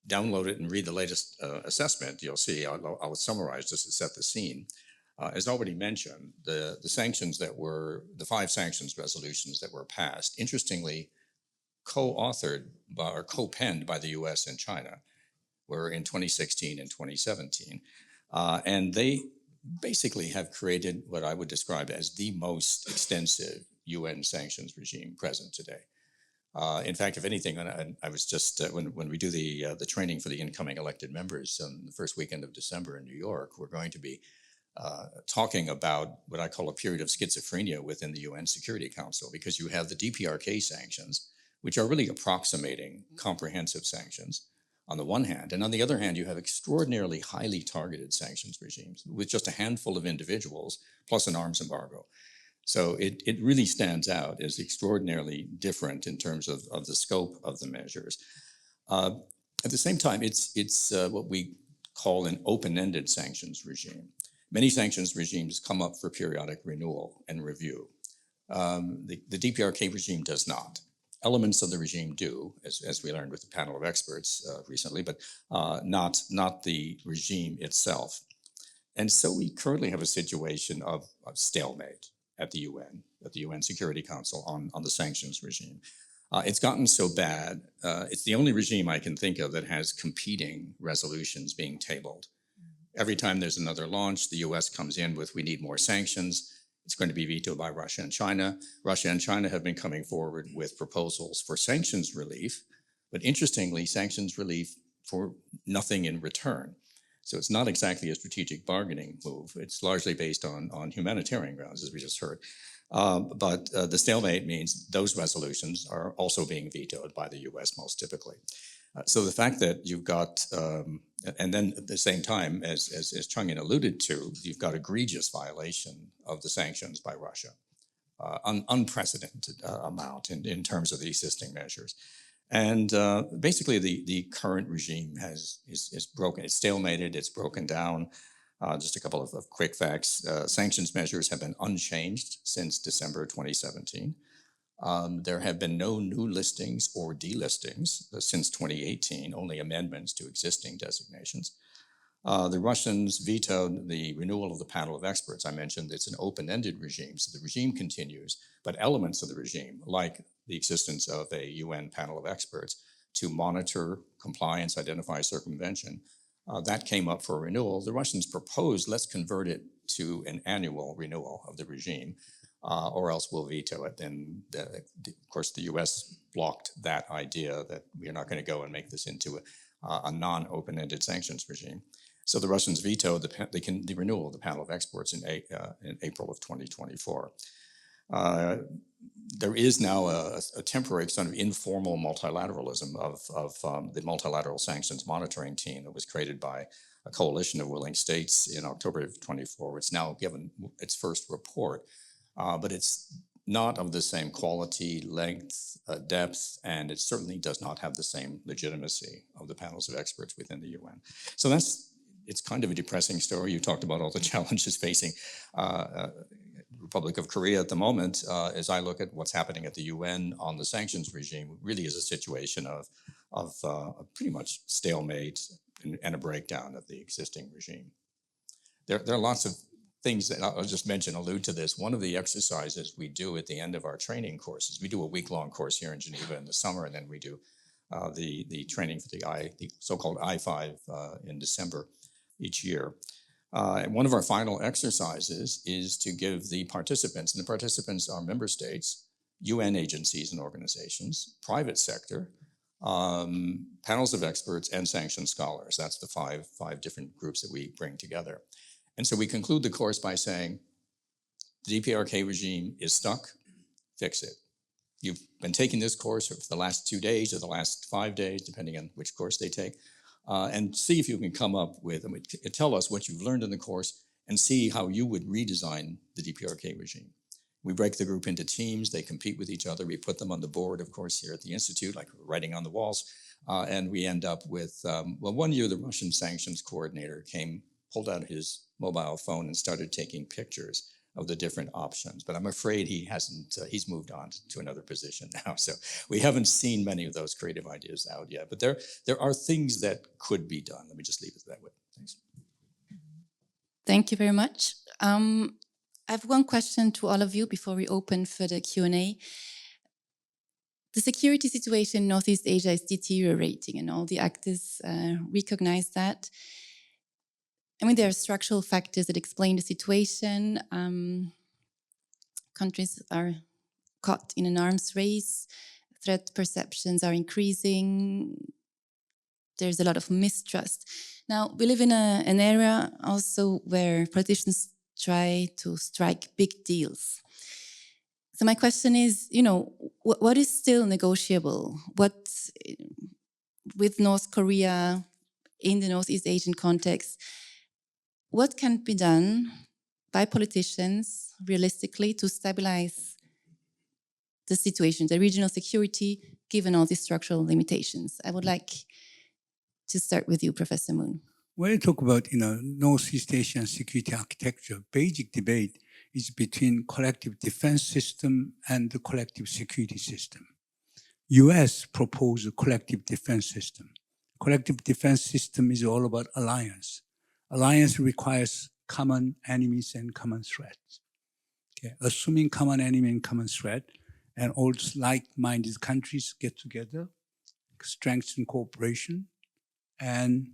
download it and read the latest assessment, you'll see, I'll summarize just to set the scene. As already mentioned, the sanctions that were, the 5 sanctions resolutions that were passed, interestingly, co-authored or co-penned by the US and China, were in 2016 and 2017. And they basically have created what I would describe as the most extensive UN sanctions regime present today. In fact, if anything, I was just, when we do the training for the incoming elected members on the first weekend of December in New York, we're going to be talking about what I call a period of schizophrenia within the UN Security Council, because you have the DPRK sanctions, which are really approximating comprehensive sanctions on the one hand, and on the other hand, you have extraordinarily highly targeted sanctions regimes with just a handful of individuals plus an arms embargo. So it really stands out as extraordinarily different in terms of the scope of the measures. At the same time, it's what we call an open-ended sanctions regime. Many sanctions regimes come up for periodic renewal and review. The DPRK regime does not. Elements of the regime do, as we learned with the panel of experts recently, but not the regime itself. And so we currently have a situation of stalemate at the UN Security Council on the sanctions regime. It's gotten so bad, it's the only regime I can think of that has competing resolutions being tabled. Every time there's another launch, the US comes in with, we need more sanctions. It's going to be vetoed by Russia and China. Russia and China have been coming forward with proposals for sanctions relief, but interestingly, sanctions relief for nothing in return. So it's not exactly a strategic bargaining move. It's largely based on humanitarian grounds, as we just heard. But the stalemate means those resolutions are also being vetoed by the US most typically. So the fact that you've got, and then at the same time, as Chung-In alluded to, you've got egregious violation of the sanctions by Russia, unprecedented amount in terms of the existing measures. And basically the current regime is broken, it's stalemated, it's broken down. Just a couple of quick facts. Sanctions measures have been unchanged since December 2017. There have been no new listings or delistings since 2018, only amendments to existing designations. The Russians vetoed the renewal of the panel of experts. I mentioned it's an open-ended regime, so the regime continues, but elements of the regime, like the existence of a UN panel of experts to monitor compliance, identify circumvention, that came up for renewal. The Russians proposed, let's convert it to an annual renewal of the regime, or else we'll veto it. And of course, the US blocked that idea that we're not going to go and make this into a non-open-ended sanctions regime. So the Russians vetoed the renewal of the panel of experts in April of 2024. There is now a temporary sort of informal multilateralism of the multilateral sanctions monitoring team that was created by a coalition of willing states in October of 24. It's now given its first report, but it's not of the same quality, length, depth, and it certainly does not have the same legitimacy of the panels of experts within the UN. So it's kind of a depressing story. You talked about all the challenges facing Republic of Korea at the moment. As I look at what's happening at the UN on the sanctions regime, it really is a situation of pretty much stalemate and a breakdown of the existing regime. There are lots of things that I'll just mention, allude to this. One of the exercises we do at the end of our training courses, we do a week-long course here in Geneva in the summer, and then we do the training for the so-called I-5 in December each year. And one of our final exercises is to give the participants, and the participants are member states, UN agencies and organizations, private sector, panels of experts, and sanctioned scholars. That's the five different groups that we bring together. And so we conclude the course by saying, the DPRK regime is stuck, fix it. You've been taking this course for the last 2 days or the last 5 days, depending on which course they take, and see if you can come up with, tell us what you've learned in the course and see how you would redesign the DPRK regime. we break the group into teams. They compete with each other. We put them on the board, of course, here at the Institute, like writing on the walls. And we end up with, well, one year the Russian sanctions coordinator pulled out his mobile phone and started taking pictures of the different options. But I'm afraid he's moved on to another position now. So we haven't seen many of those creative ideas out yet. But there are things that could be done. Let me just leave it that way. Thanks. Thank you very much. I have one question to all of you before we open for the Q&A. The security situation in Northeast Asia is deteriorating, and all the actors recognize that. I mean, there are structural factors that explain the situation. Countries are caught in an arms race. Threat perceptions are increasing. There's a lot of mistrust. Now, we live in an era also where politicians try to strike big deals. So my question is, what is still negotiable? What, with North Korea in the Northeast Asian context, what can be done by politicians realistically to stabilize the situation, the regional security, given all these structural limitations? I would like to start with you, Professor Moon. When you talk about Northeast Asian security architecture, basic debate is between collective defense system and the collective security system. US proposed a collective defense system. Collective defense system is all about alliance. Alliance requires common enemies and common threats. Okay. Assuming common enemy and common threat, and all like-minded countries get together, strengthen cooperation, and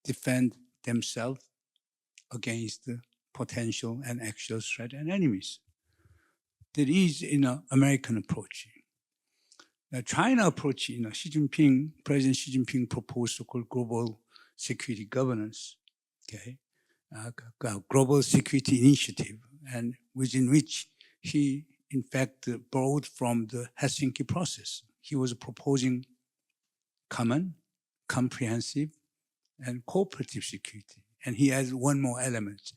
defend themselves against the potential and actual threat and enemies. There is American approach. The China approach, President Xi Jinping proposed so-called global security governance. Okay, global security initiative, and within which he, in fact, borrowed from the Helsinki process. He was proposing common, comprehensive, and cooperative security. And he adds one more element,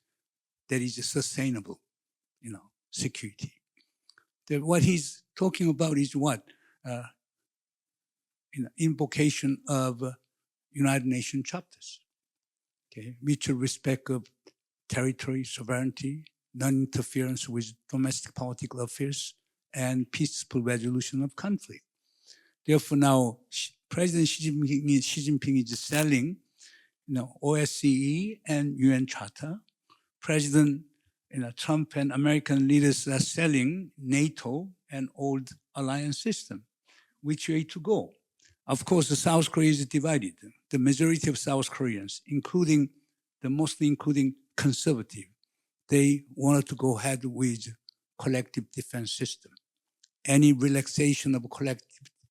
that is a sustainable, security. What he's talking about is what? Invocation of United Nations chapters. Okay, mutual respect of territory, sovereignty, non-interference with domestic political affairs, and peaceful resolution of conflict. Therefore, now President Xi Jinping is selling, OSCE and UN Charter. President Trump and American leaders are selling NATO and old alliance system. Which way to go? Of course, South Korea is divided. The majority of South Koreans, mostly including conservative, they wanted to go ahead with collective defense system. Any relaxation of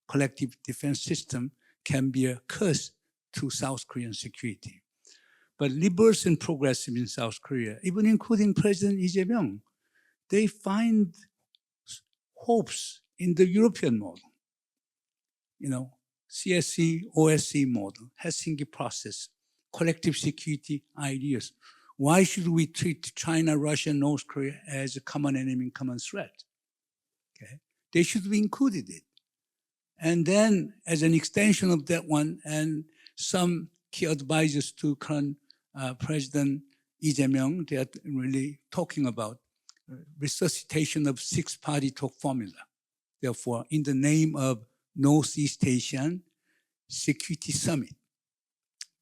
collective defense system can be a curse to South Korean security. But liberals and progressives in South Korea, even including President Lee Jae-myung, they find hopes in the European model. CSC, OSCE model, Helsinki process, collective security ideas. Why should we treat China, Russia, North Korea as a common enemy, common threat? Okay. They should be included in it. And then, as an extension of that one, and some key advisors to current President Lee Jae-myung, they are really talking about resuscitation of six-party talk formula. Therefore, in the name of Northeast Asian Security Summit,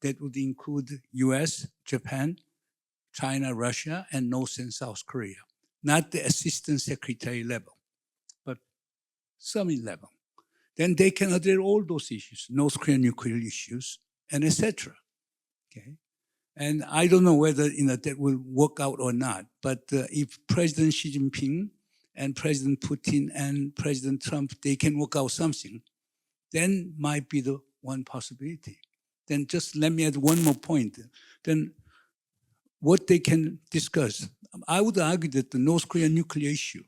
that would include US, Japan, China, Russia, and North and South Korea. Not the assistant secretary level, but summit level. Then they can address all those issues, North Korean nuclear issues, and etc. Okay, and I don't know whether that will work out or not. But if President Xi Jinping and President Putin and President Trump, they can work out something, then might be the one possibility. Then just let me add one more point. Then what they can discuss. I would argue that the North Korean nuclear issue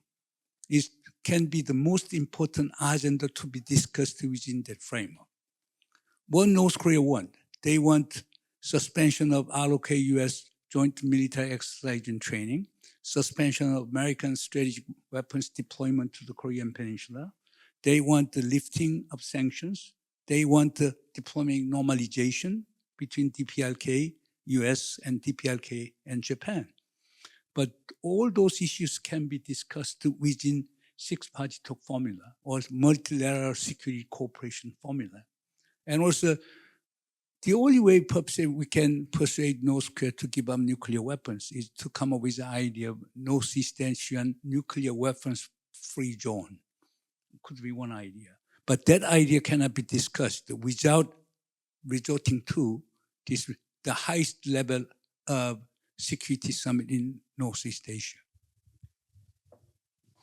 can be the most important agenda to be discussed within that framework. What North Korea want? They want suspension of ROK US joint military exercise and training. suspension of American strategic weapons deployment to the Korean Peninsula. They want the lifting of sanctions. They want the diplomatic normalization between DPRK, US, and DPRK and Japan. But all those issues can be discussed within six-party talk formula or multilateral security cooperation formula. And also, the only way perhaps we can persuade North Korea to give up nuclear weapons is to come up with the idea of Northeast Asian nuclear weapons-free zone. It could be one idea. But that idea cannot be discussed without resorting to the highest level of security summit in Northeast Asia.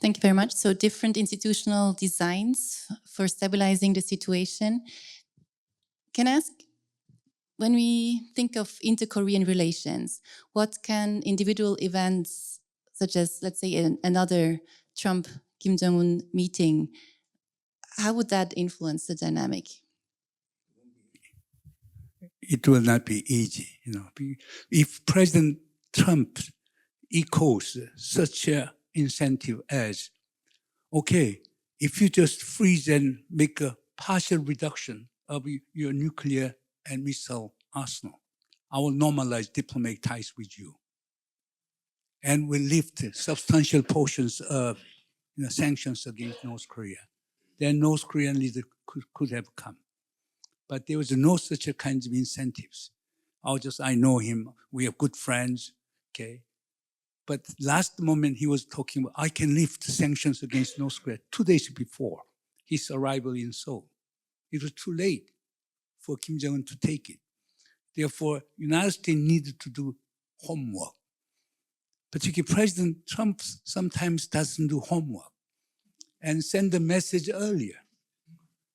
Thank you very much. So different institutional designs for stabilizing the situation. Can I ask, when we think of inter-Korean relations, what can individual events, such as, let's say, another Trump-Kim Jong-un meeting, how would that influence the dynamic? It will not be easy. If President Trump echoes such an incentive as, okay, if you just freeze and make a partial reduction of your nuclear and missile arsenal, I will normalize diplomatic ties with you. And will lift substantial portions of sanctions against North Korea. Then North Korean leader could have come. But there was no such a kind of incentives. I know him, we are good friends, okay? But last moment he was talking about, I can lift sanctions against North Korea 2 days before his arrival in Seoul. It was too late for Kim Jong-un to take it. Therefore, United States needed to do homework. Particularly President Trump sometimes doesn't do homework and send the message earlier.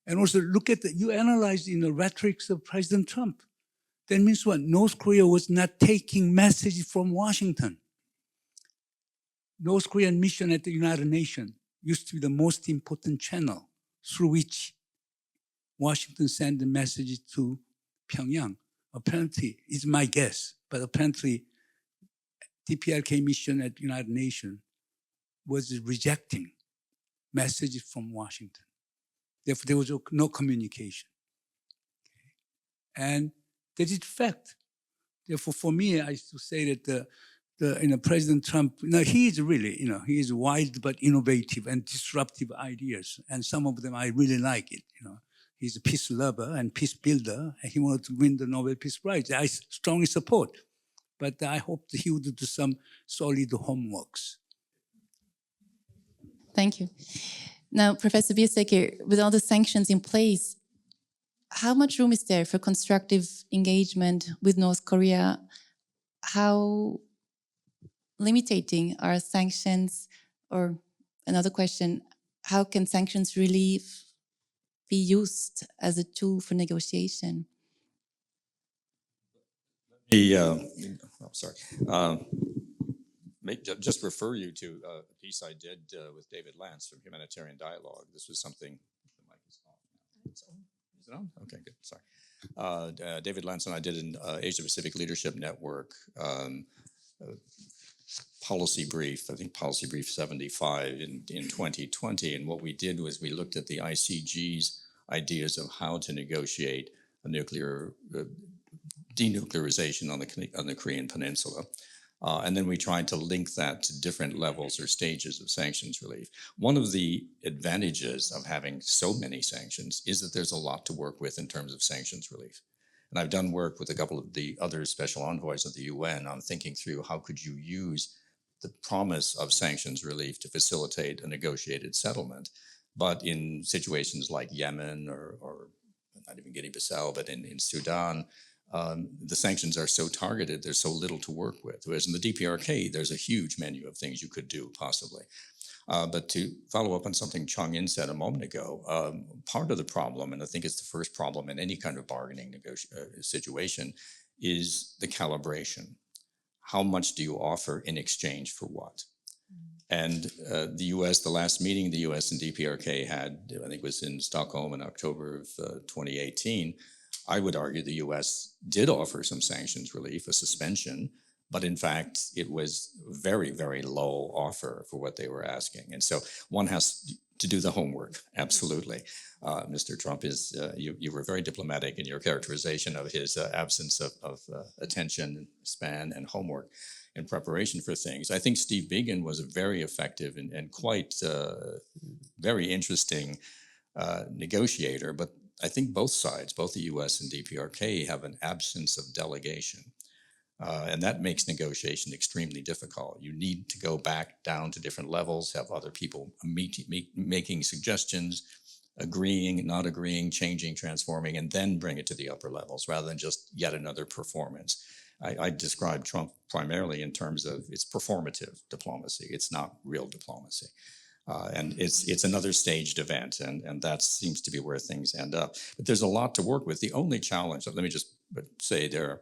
And also look at you analyze in the rhetorics of President Trump. That means what? North Korea was not taking messages from Washington. North Korean mission at the United Nations used to be the most important channel through which Washington sent the messages to Pyongyang. Apparently, it's my guess, but apparently DPRK mission at the United Nations was rejecting messages from Washington. Therefore, there was no communication. And that is fact. Therefore, for me, I used to say that President Trump, he is really, he is wild but innovative and disruptive ideas. And some of them I really like it. He's a peace lover and peace builder, and he wanted to win the Nobel Peace Prize. I strongly support. But I hope that he would do some solid homeworks. Thank you. Now, Professor Biersecker, with all the sanctions in place, how much room is there for constructive engagement with North Korea? How limiting are sanctions? Or another question, how can sanctions relief be used as a tool for negotiation? Just refer you to a piece I did with David Lance from Humanitarian Dialogue. This was something. The mic is off now. Is it on? Okay, good. Sorry. David Lance and I did an Asia Pacific Leadership Network policy brief. I think policy brief 75 in 2020. And what we did was we looked at the ICG's ideas of how to negotiate a nuclear denuclearization on the Korean Peninsula. And then we tried to link that to different levels or stages of sanctions relief. One of the advantages of having so many sanctions is that there's a lot to work with in terms of sanctions relief. And I've done work with a couple of the other special envoys of the UN on thinking through how could you use the promise of sanctions relief to facilitate a negotiated settlement. But in situations like Yemen or not even Guinea-Bissau, but in Sudan, the sanctions are so targeted, there's so little to work with. Whereas in the DPRK, there's a huge menu of things you could do, possibly. But to follow up on something Chong-in said a moment ago, part of the problem, and I think it's the first problem in any kind of bargaining situation, is the calibration. How much do you offer in exchange for what? And the US, the last meeting the US and DPRK had, I think was in Stockholm in October of 2018, I would argue the US did offer some sanctions relief, a suspension But in fact, it was very, very low offer for what they were asking. And so one has to do the homework, absolutely. Mr. Trump is, you were very diplomatic in your characterization of his absence of attention span and homework in preparation for things. I think Steve Biegun was a very effective and quite very interesting negotiator, but I think both sides, both the US and DPRK, have an absence of delegation. And that makes negotiation extremely difficult. You need to go back down to different levels, have other people making suggestions, agreeing, not agreeing, changing, transforming, and then bring it to the upper levels rather than just yet another performance. I describe Trump primarily in terms of it's performative diplomacy. It's not real diplomacy. And it's another staged event, and that seems to be where things end up. But there's a lot to work with. The only challenge, let me just say there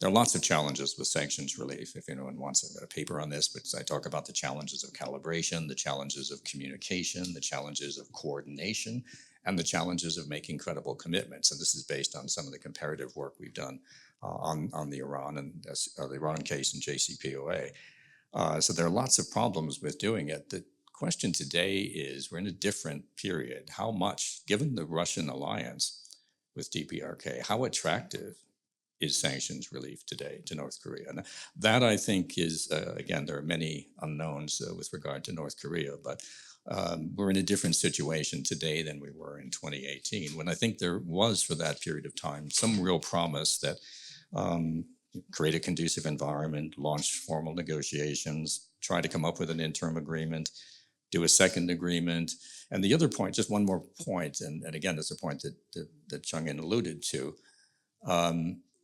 are lots of challenges with sanctions relief. If anyone wants, I've got a paper on this, but I talk about the challenges of calibration, the challenges of communication, the challenges of coordination, and the challenges of making credible commitments. And this is based on some of the comparative work we've done on the Iran and the Iran case and JCPOA. So there are lots of problems with doing it. The question today is, we're in a different period. How much, given the Russian alliance with DPRK, how attractive is sanctions relief today to North Korea? And that, I think, is, again, there are many unknowns with regard to North Korea, but we're in a different situation today than we were in 2018, when I think there was, for that period of time, some real promise that create a conducive environment, launch formal negotiations, try to come up with an interim agreement, do a second agreement. And the other point, just one more point, and again, it's a point that Chung-In alluded to,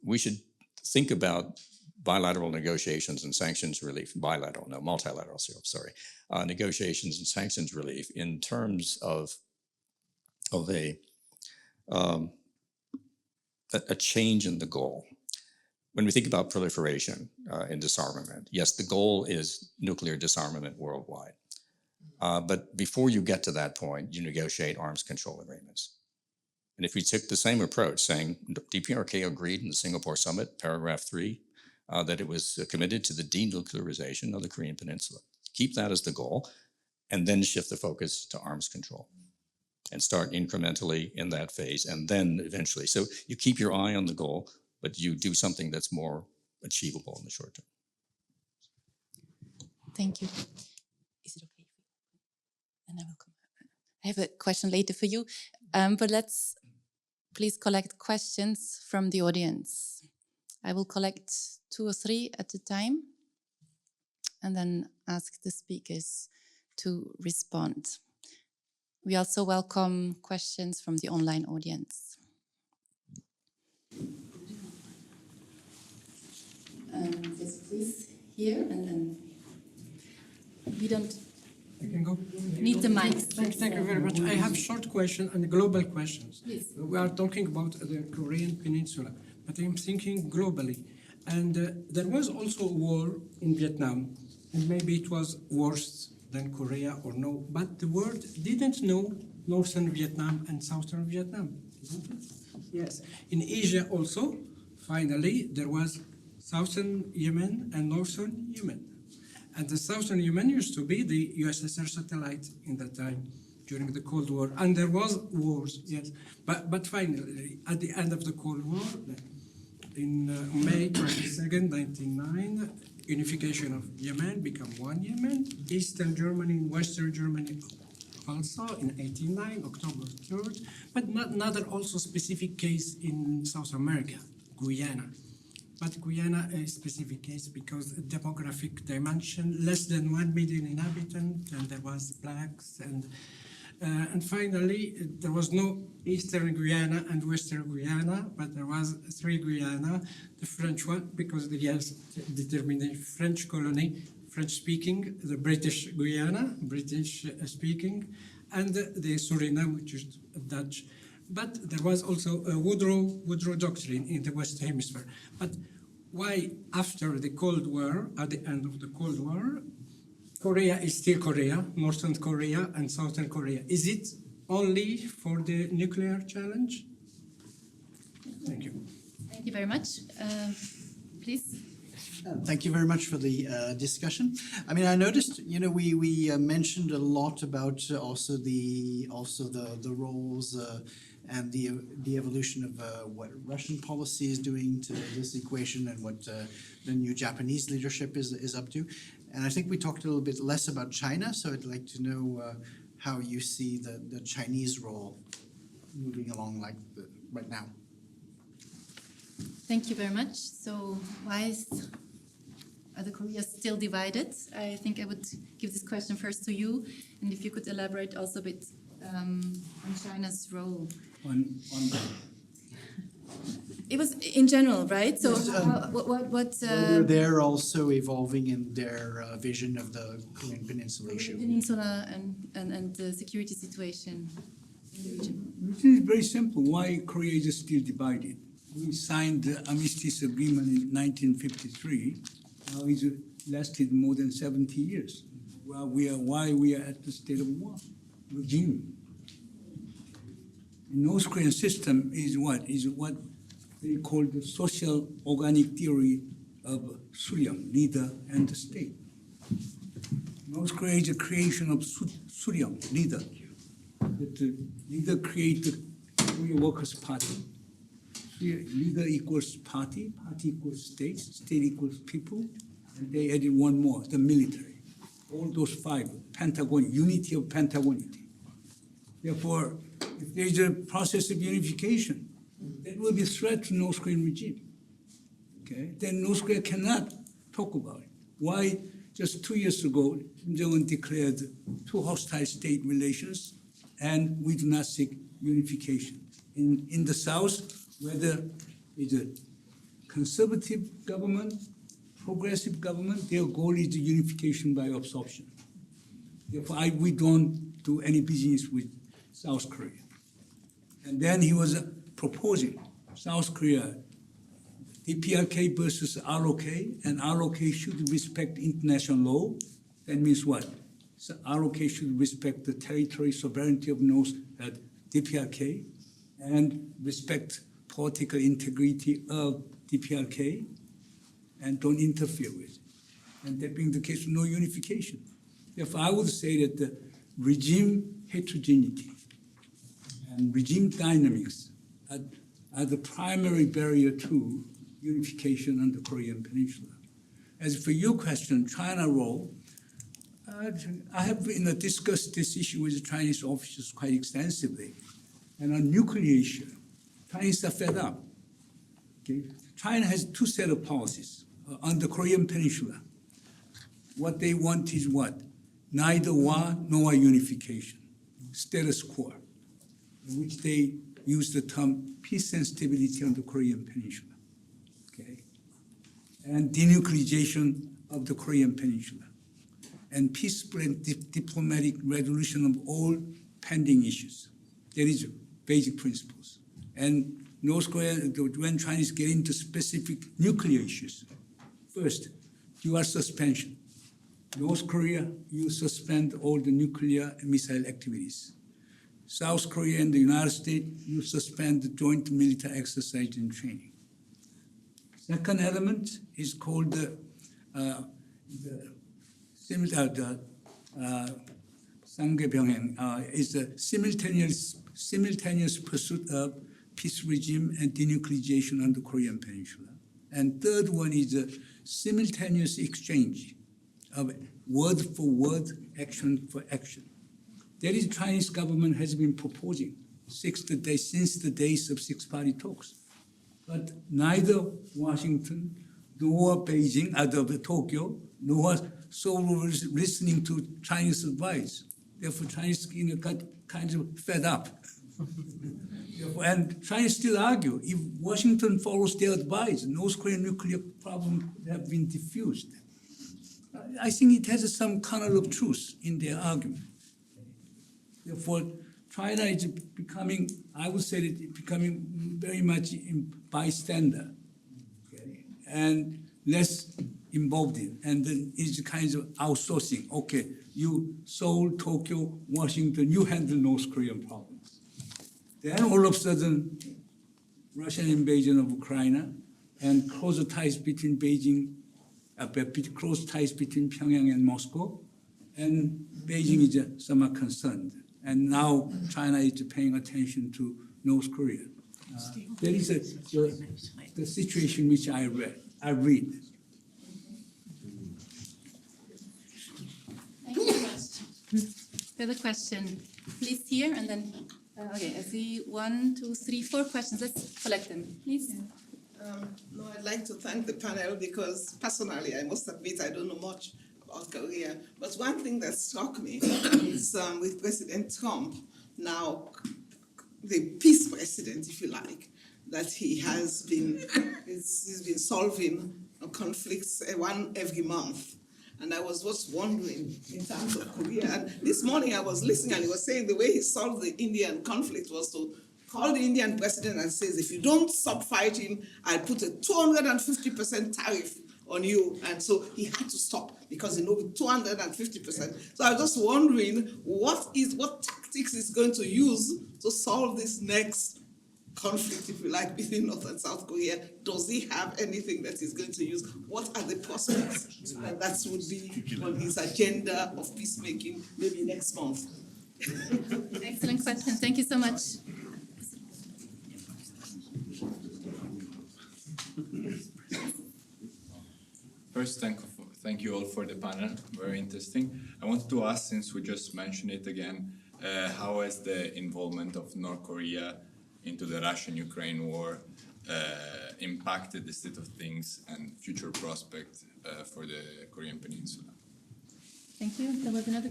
we should think about bilateral negotiations and sanctions relief, multilateral, negotiations and sanctions relief in terms of a change in the goal. When we think about proliferation and disarmament, yes, the goal is nuclear disarmament worldwide. But before you get to that point, you negotiate arms control agreements. And if we took the same approach, saying DPRK agreed in the Singapore summit, paragraph 3, that it was committed to the denuclearization of the Korean Peninsula. Keep that as the goal, and then shift the focus to arms control and start incrementally in that phase, and then eventually. So you keep your eye on the goal, but you do something that's more achievable in the short term. Thank you. Is it okay? And I will come. I have a question later for you, but let's please collect questions from the audience. I will collect 2 or 3 at a time and then ask the speakers to respond. We also welcome questions from the online audience. Yes, please, here, and then we don't need the mic. Thank you very much. I have a short question and global questions. Please. We are talking about the Korean Peninsula, but I'm thinking globally. And there was also a war in Vietnam, and maybe it was worse than Korea or no, but the world didn't know Northern Vietnam and Southern Vietnam, isn't it? Yes. In Asia also, finally, there was Southern Yemen and Northern Yemen. And the Southern Yemen used to be the USSR satellite in that time during the Cold War. And there was wars, yes. But finally, at the end of the Cold War, in May 22nd, 1999, unification of Yemen became one Yemen. Eastern Germany and Western Germany also in 1989, October 3rd. But not also specific case in South America, Guyana. But Guyana is a specific case because demographic dimension, less than 1 million inhabitants, and there was blacks, and finally there was no Eastern Guyana and Western Guyana, but there was 3 Guyana, the French one because the yes determined French colony, French speaking, the British Guyana, British speaking, and the Suriname, which is Dutch. But there was also a Woodrow Doctrine in the West Hemisphere. But why, after the Cold War, at the end of the Cold War, Korea is still Korea, Northern Korea and Southern Korea? Is it only for the nuclear challenge? Thank you. Thank you very much. Please. Thank you very much for the discussion. I mean, I noticed, you know, we mentioned a lot about also the roles and the evolution of what Russian policy is doing to this equation and what the new Japanese leadership is up to. And I think we talked a little bit less about China, so I'd like to know how you see the Chinese role moving along right now. Thank you very much. So why are the Koreas still divided? I think I would give this question first to you, and if you could elaborate also a bit on China's role. It was in general, right? So Yes, they're also evolving in their vision of the Korean Peninsula Korean issue. Peninsula and the security situation in the region. It is very simple. Why Korea is still divided? We signed the Armistice Agreement in 1953. Now it's lasted more than 70 years. Well, why we are at the state of war? Regime. The North Korean system is what they call the social organic theory of Suryang, leader and the state. North Korea is a creation of Suryang, leader. That the leader created Korea Workers' Party. Leader equals party, party equals state, state equals people, and they added one more, the military. All those five, Pentagon, unity of Pentagonity. Therefore, if there is a process of unification, that will be a threat to North Korean regime. Okay, then North Korea cannot talk about it. Why? Just 2 years ago, Kim Jong-un declared two hostile state relations, and we do not seek unification. In the South, whether it's a conservative government, progressive government, their goal is the unification by absorption. Therefore, we don't do any business with South Korea. And then he was proposing South Korea, DPRK versus ROK, and ROK should respect international law. That means what? So ROK should respect the territory sovereignty of DPRK and respect political integrity of DPRK and don't interfere with it. And that being the case, no unification. Therefore, I would say that the regime heterogeneity and regime dynamics are the primary barrier to unification on the Korean Peninsula. As for your question, China role, I have discussed this issue with the Chinese officials quite extensively. And on nuclear issue, Chinese are fed up. Okay? China has two sets of policies on the Korean Peninsula. What they want is what? Neither war nor unification, status quo, in which they use the term peace and stability on the Korean Peninsula, okay? And denuclearization of the Korean Peninsula, and peaceful and diplomatic resolution of all pending issues. That is basic principles. And North Korea, when Chinese get into specific nuclear issues, first, you are suspension. North Korea, you suspend all the nuclear and missile activities. South Korea and the United States, you suspend the joint military exercise and training. Second element is called the is the simultaneous pursuit of peace regime and denuclearization on the Korean Peninsula. And third one is the simultaneous exchange of word for word, action for action. That is Chinese government has been proposing since the days of six-party talks. But neither Washington nor Beijing, Tokyo, nor Seoul was listening to Chinese advice. Therefore, Chinese got kind of fed up. And Chinese still argue, if Washington follows their advice, North Korean nuclear problem would have been diffused. I think it has some kernel of truth in their argument. Therefore, China is becoming, I would say that it's becoming very much bystander, okay, and less involved in, and then it's kind of outsourcing. Okay, you, Seoul, Tokyo, Washington, you handle North Korean problems. Then all of a sudden, Russian invasion of Ukraine and closer ties between Beijing close ties between Pyongyang and Moscow, and Beijing is somewhat concerned. And now China is paying attention to North Korea. That is the situation which I read. Thank you very much. Further question, please here, and then, okay, I see 1, 2, 3, 4 questions. Let's collect them, please. No, I'd like to thank the panel because personally, I must admit, I don't know much about Korea. But one thing that struck me is with President Trump, now the peace president, if you like, that he has been, he's been solving conflicts one every month. And I was just wondering in terms of Korea. And this morning I was listening and he was saying the way he solved the Indian conflict was to call the Indian president and says, if you don't stop fighting, I'll put a 250% tariff on you. And so he had to stop because, with 250%. So I was just wondering what tactics is going to use to solve this next conflict, if you like, between North and South Korea. Does he have anything that he's going to use? What are the prospects? And that would be on his agenda of peacemaking maybe next month. Excellent question. Thank you so much. First, thank you all for the panel. Very interesting. I wanted to ask, since we just mentioned it again, how has the involvement of North Korea into the Russian-Ukraine war impacted the state of things and future prospects for the Korean Peninsula? Thank you. There was another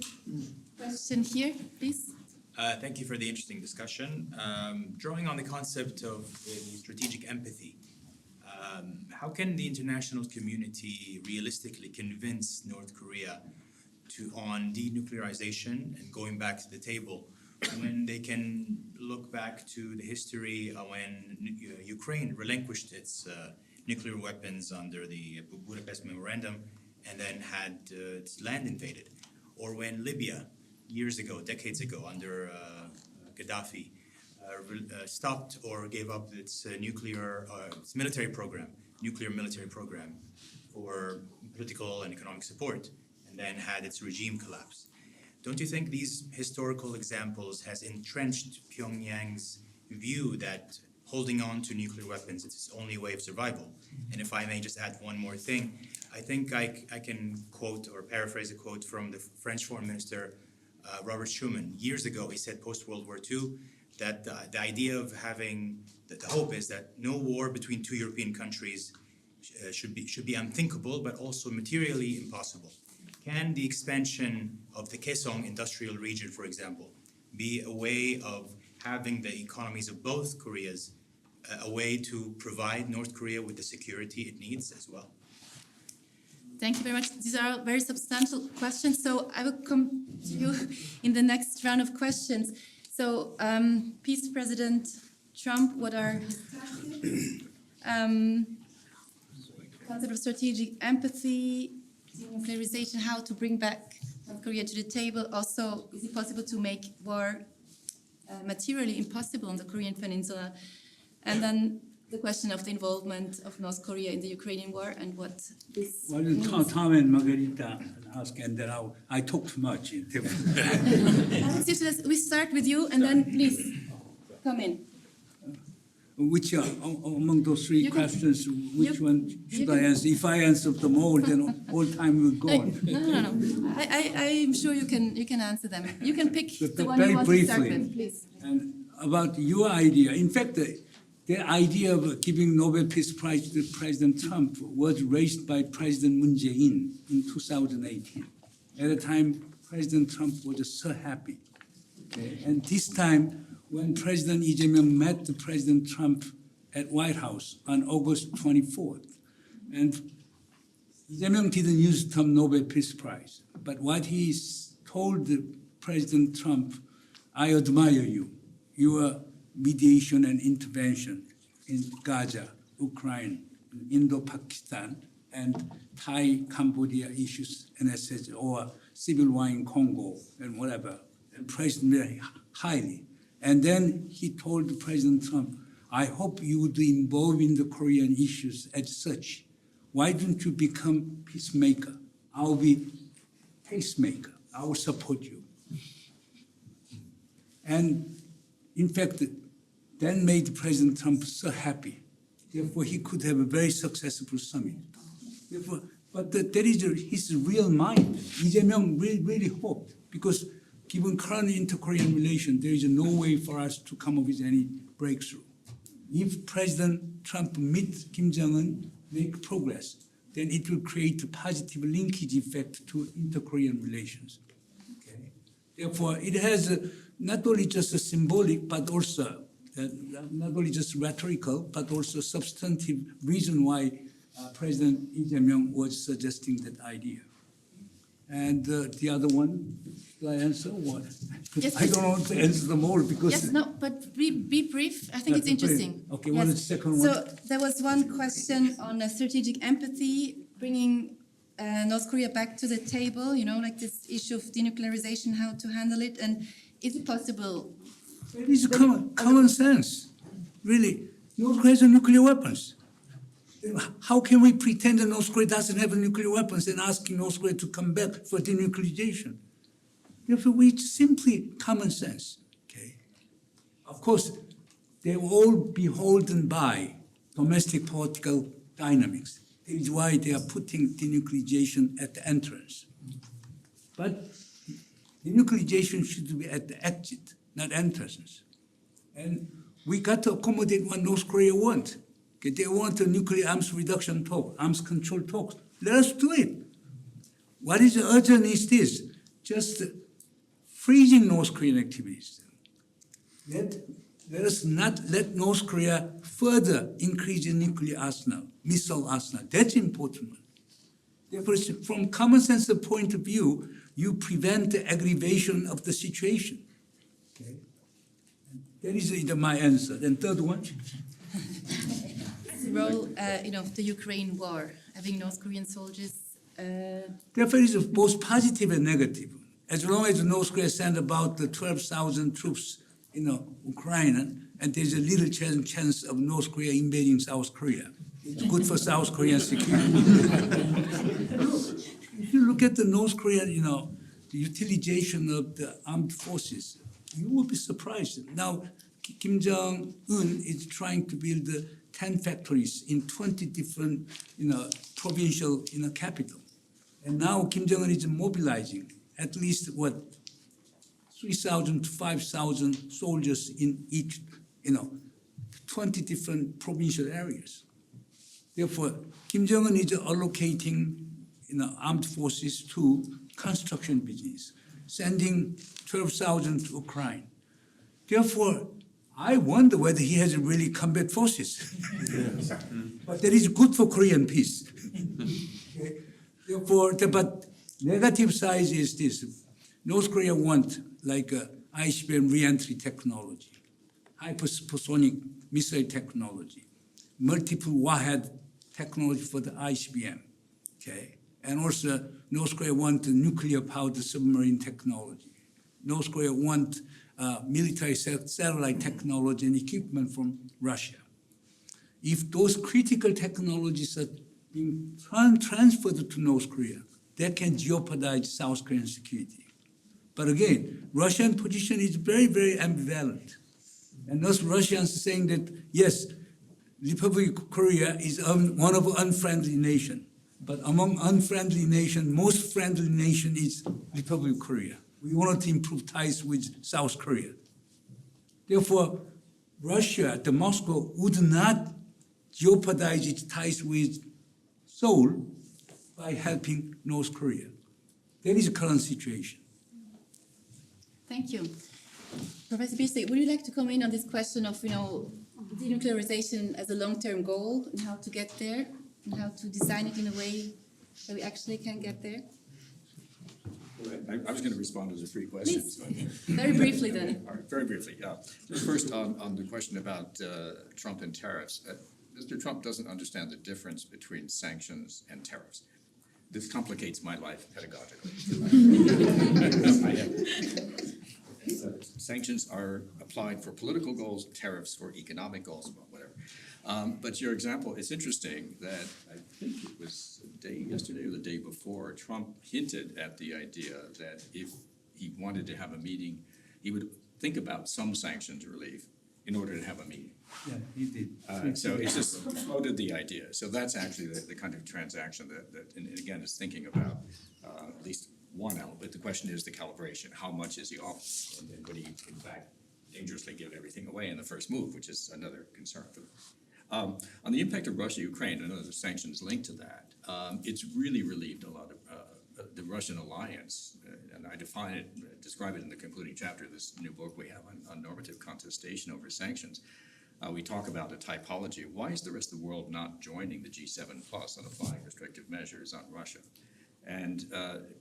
question here, please. Thank you for the interesting discussion. Drawing on the concept of strategic empathy, how can the international community realistically convince North Korea on denuclearization and going back to the table when they can look back to the history when Ukraine relinquished its nuclear weapons under the Budapest Memorandum and then had its land invaded, or when Libya years ago, decades ago, under Gaddafi, stopped or gave up its nuclear military program for political and economic support, and then had its regime collapse. Don't you think these historical examples has entrenched Pyongyang's view that holding on to nuclear weapons is its only way of survival? And if I may just add one more thing, I think I can quote or paraphrase a quote from the French Foreign Minister Robert Schuman. Years ago, he said post-World War II that the idea of having, the hope is that no war between two European countries should be unthinkable, but also materially impossible. Can the expansion of the Kaesong industrial region, for example, be a way of having the economies of both Koreas, a way to provide North Korea with the security it needs as well? Thank you very much. These are very substantial questions. So I will come to you in the next round of questions. So, Peace President Trump, what are his tactics? Concept of strategic empathy, denuclearization, how to bring back North Korea to the table. Also, is it possible to make war materially impossible on the Korean Peninsula? And then the question of the involvement of North Korea in the Ukrainian war and what this means. Tom and Margarita ask, and then I talk too much. We start with you, and then please come in. Which among those three questions, which one should I answer? If I answer them all, then all time will go on. No. I'm sure you can answer them. You can pick the one very you want briefly, to start with, please. And about your idea, in fact, the idea of giving Nobel Peace Prize to President Trump was raised by President Moon Jae-in in 2018. At the time, President Trump was so happy. Okay? And this time, when President Lee Jae-myung met President Trump at White House on August 24th, and Lee Jae-myung didn't use the term Nobel Peace Prize, but what he told President Trump, I admire you. Your mediation and intervention in Gaza, Ukraine, Indo-Pakistan, and Thai-Cambodia issues, and etc., or civil war in Congo, and whatever, and praised him very highly. And then he told President Trump, I hope you would involve in the Korean issues as such. why don't you become peacemaker? I'll be pacemaker. I will support you. And in fact, that made President Trump so happy. Therefore, he could have a very successful summit. Therefore, but that is his real mind. Lee Jae-myung really hoped, because given current inter-Korean relations, there is no way for us to come up with any breakthrough. If President Trump meets Kim Jong-un, make progress, then it will create a positive linkage effect to inter-Korean relations. Okay? Therefore, it has not only just a symbolic, but also not only just rhetorical, but also substantive reason why President Lee Jae-myung was suggesting that idea. And the other one, do I answer what? Yes, I don't want to answer them all because. Yes, no, but be brief. I think it's interesting. Okay, Yes. what is the second one? So there was one question on strategic empathy, bringing North Korea back to the table, like this issue of denuclearization, how to handle it, and is it possible? It is common sense, really. North Korea has nuclear weapons. How can we pretend that North Korea doesn't have nuclear weapons and asking North Korea to come back for denuclearization? Therefore, it's simply common sense. Okay. Of course, they will all beholden by domestic political dynamics. That is why they are putting denuclearization at the entrance. But denuclearization should be at the exit, not entrance. And we got to accommodate what North Korea wants. Okay, they want a nuclear arms reduction talk, arms control talks. Let us do it. What is urgent is this, just freezing North Korean activities. Let us not let North Korea further increase in nuclear arsenal, missile arsenal. That's important. Therefore, from common sense point of view, you prevent the aggravation of the situation. Okay? That is my answer. And third one? Role, of the Ukraine war, having North Korean soldiers. Therefore, it is both positive and negative. As long as North Korea send about 12,000 troops in Ukraine, and there's a little chance of North Korea invading South Korea. It's good for South Korean security. If you look at the North Korean, the utilization of the armed forces, you will be surprised. Now, Kim Jong-un is trying to build 10 factories in 20 different, provincial, capital. And now Kim Jong-un is mobilizing at least 3,000 to 5,000 soldiers in each, 20 different provincial areas. Therefore, Kim Jong-un is allocating, armed forces to construction business, sending 12,000 to Ukraine. Therefore, I wonder whether he has really combat forces. But that is good for Korean peace. Okay. Therefore, but negative side is this. North Korea wants ICBM re-entry technology, hypersonic missile technology, multiple warhead technology for the ICBM. Okay. And also, North Korea wants nuclear-powered submarine technology. North Korea wants military satellite technology and equipment from Russia. If those critical technologies are being transferred to North Korea, that can jeopardize South Korean security. But again, Russian position is very, very ambivalent. And those Russians are saying that, yes, Republic of Korea is one of unfriendly nation. But among unfriendly nations, most friendly nation is Republic of Korea. We wanted to improve ties with South Korea. Therefore, Russia, the Moscow, would not jeopardize its ties with Seoul by helping North Korea. That is the current situation. Thank you. Professor Beasley, would you like to comment on this question of, denuclearization as a long-term goal and how to get there and how to design it in a way that we actually can get there? I was going to respond to the three questions. Please, very briefly then. All right, very briefly, yeah. First, on the question about Trump and tariffs. Mr. Trump doesn't understand the difference between sanctions and tariffs. This complicates my life pedagogically. Sanctions are applied for political goals, tariffs for economic goals, well, whatever. But your example, it's interesting that I think it was yesterday or the day before, Trump hinted at the idea that if he wanted to have a meeting, he would think about some sanctions relief in order to have a meeting. Yeah, he did. So it's just floated the idea. So that's actually the kind of transaction that and again, is thinking about at least one element. The question is the calibration. How much is he off? And then would he, in fact, dangerously give everything away in the first move, which is another concern for them. On the impact of Russia-Ukraine, and other sanctions linked to that, it's really relieved a lot of the Russian alliance, and I describe it in the concluding chapter of this new book we have on normative contestation over sanctions. We talk about the typology. Why is the rest of the world not joining the G7 plus on applying restrictive measures on Russia? And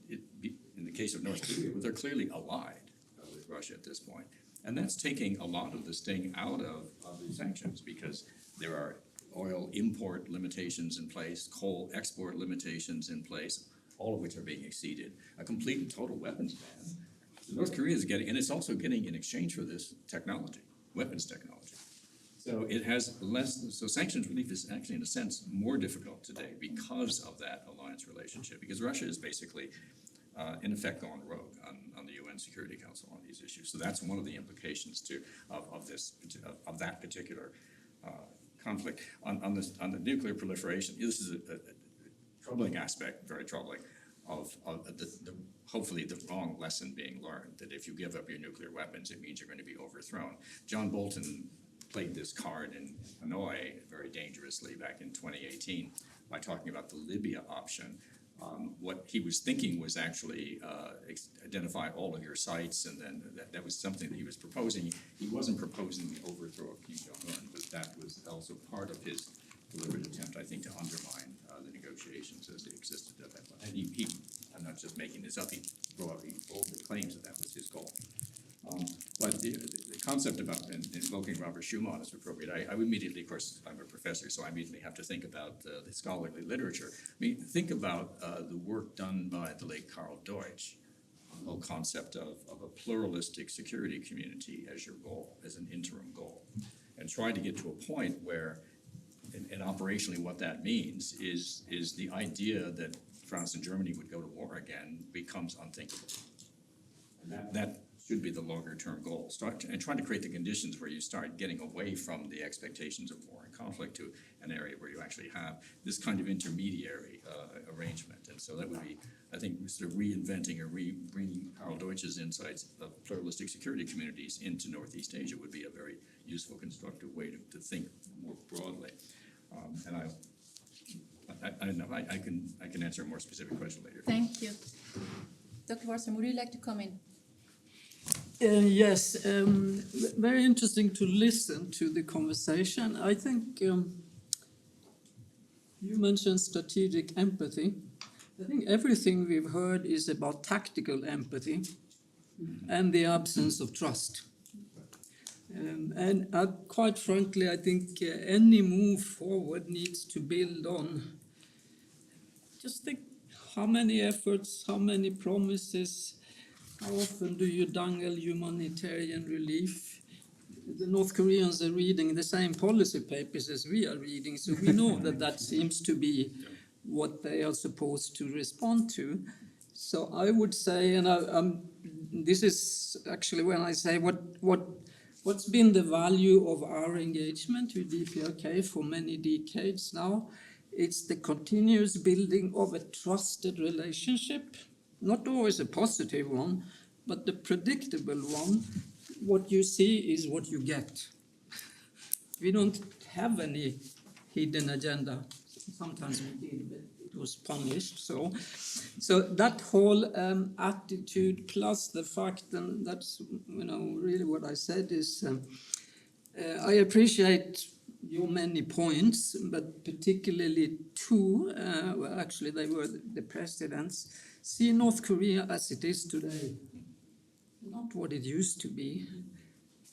in the case of North Korea, they're clearly allied with Russia at this point. And that's taking a lot of the sting out of the sanctions, because there are oil import limitations in place, coal export limitations in place, all of which are being exceeded. A complete and total weapons ban. North Korea is getting, and it's also getting in exchange for this technology, weapons technology. So it has less, so sanctions relief is actually, in a sense, more difficult today because of that alliance relationship, because Russia is basically, in effect, gone rogue on the UN Security Council on these issues. So that's one of the implications of that particular conflict. On the nuclear proliferation, this is a troubling aspect, very troubling, of hopefully the wrong lesson being learned, that if you give up your nuclear weapons, it means you're going to be overthrown. John Bolton played this card in Hanoi very dangerously back in 2018 by talking about the Libya option. What he was thinking was actually identify all of your sites, and then that was something that he was proposing. He wasn't proposing the overthrow of Kim Jong-un, but that was also part of his deliberate attempt, I think, to undermine the negotiations as they existed at that point. And I'm not just making this up, he boldly claims that was his goal. But the concept about invoking Robert Schuman is appropriate. I would immediately, of course, I'm a professor, so I immediately have to think about the scholarly literature. I mean, think about the work done by the late Karl Deutsch on the whole concept of a pluralistic security community as your goal, as an interim goal, and try to get to a point where, and operationally what that means is the idea that France and Germany would go to war again becomes unthinkable. And that should be the longer-term goal. And trying to create the conditions where you start getting away from the expectations of war and conflict to an area where you actually have this kind of intermediary arrangement. And so that would be, I think, sort of reinventing or bringing Karl Deutsch's insights of pluralistic security communities into Northeast Asia would be a very useful, constructive way to think more broadly. And I don't know, I can answer a more specific question later. Thank you. Dr. Rösler, would you like to comment? Yes, very interesting to listen to the conversation. I think you mentioned strategic empathy. I think everything we've heard is about tactical empathy and the absence of trust. And quite frankly, I think any move forward needs to build on. Just think how many efforts, how many promises. How often do you dangle humanitarian relief? The North Koreans are reading the same policy papers as we are reading, so we know that seems to be what they are supposed to respond to. So I would say, and this is actually when I say what's been the value of our engagement with DPRK for many decades now, it's the continuous building of a trusted relationship. Not always a positive one, but the predictable one. What you see is what you get. We don't have any hidden agenda. Sometimes we did, but it was punished. So that whole attitude, plus the fact, and that's really what I said is, I appreciate your many points, but particularly two. Well, actually, they were the presidents. See North Korea as it is today, not what it used to be,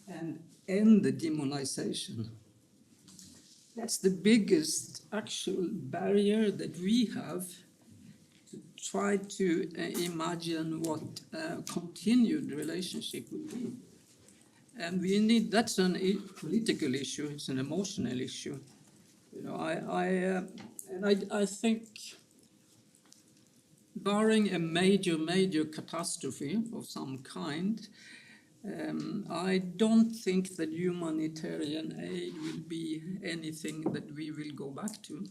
and end the demonization. That's the biggest actual barrier that we have to try to imagine what a continued relationship would be. And we need, that's a political issue, it's an emotional issue. You know, I think, barring a major catastrophe of some kind, I don't think that humanitarian aid will be anything that we will go back to.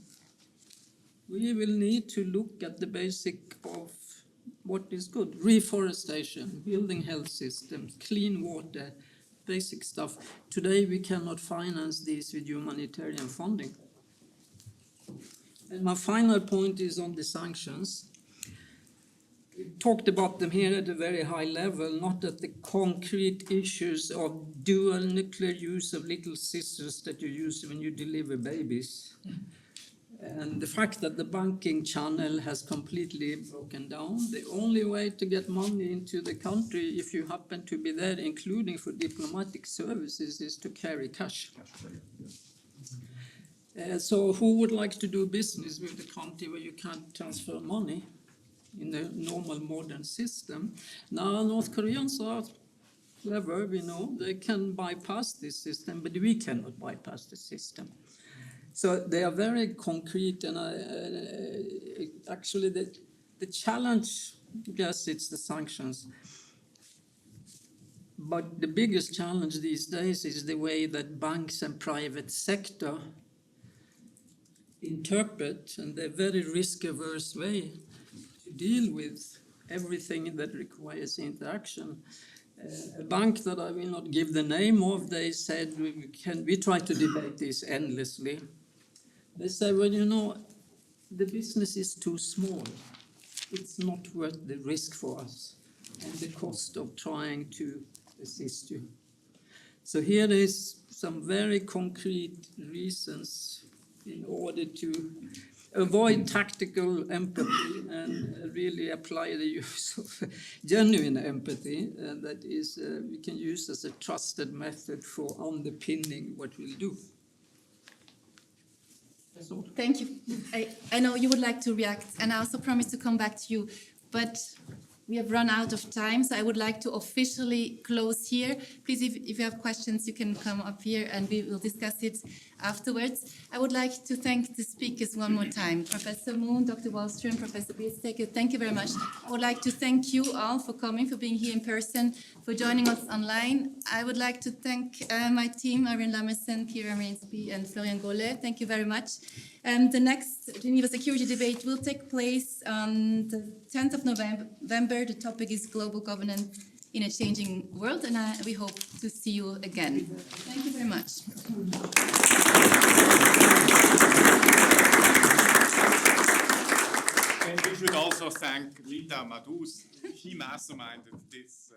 We will need to look at the basic of what is good: reforestation, building health systems, clean water, basic stuff. Today we cannot finance these with humanitarian funding. And my final point is on the sanctions. We talked about them here at a very high level, not at the concrete issues of dual nuclear use of little scissors that you use when you deliver babies. And the fact that the banking channel has completely broken down. The only way to get money into the country, if you happen to be there, including for diplomatic services, is to carry cash. So who would like to do business with a country where you can't transfer money in a normal modern system? Now, North Koreans are clever, we know. They can bypass this system, but we cannot bypass the system. So they are very concrete, and actually the challenge, yes, it's the sanctions. But the biggest challenge these days is the way that banks and private sector interpret, and a very risk-averse way to deal with everything that requires interaction. A bank that I will not give the name of, they said, we try to debate this endlessly. They said, well, you know, the business is too small. It's not worth the risk for us and the cost of trying to assist you. So here is some very concrete reasons in order to avoid tactical empathy and really apply the use of genuine empathy that is we can use as a trusted method for underpinning what we'll do. Thank you. I know you would like to react, and I also promise to come back to you, but we have run out of time, so I would like to officially close here. Please, if you have questions, you can come up here and we will discuss it afterwards. I would like to thank the speakers one more time. Professor Moon, Dr. Wallström, Professor Biesteker, thank you very much. I would like to thank you all for coming, for being here in person, for joining us online. I would like to thank my team, Ariane Lamerson, Kira Rainsby, and Florian Gollet. Thank you very much. The next Geneva Security Debate will take place on the 10th of November. The topic is global governance in a changing world, and we hope to see you again. Thank you very much. And we should also thank Rita Madus. She masterminded this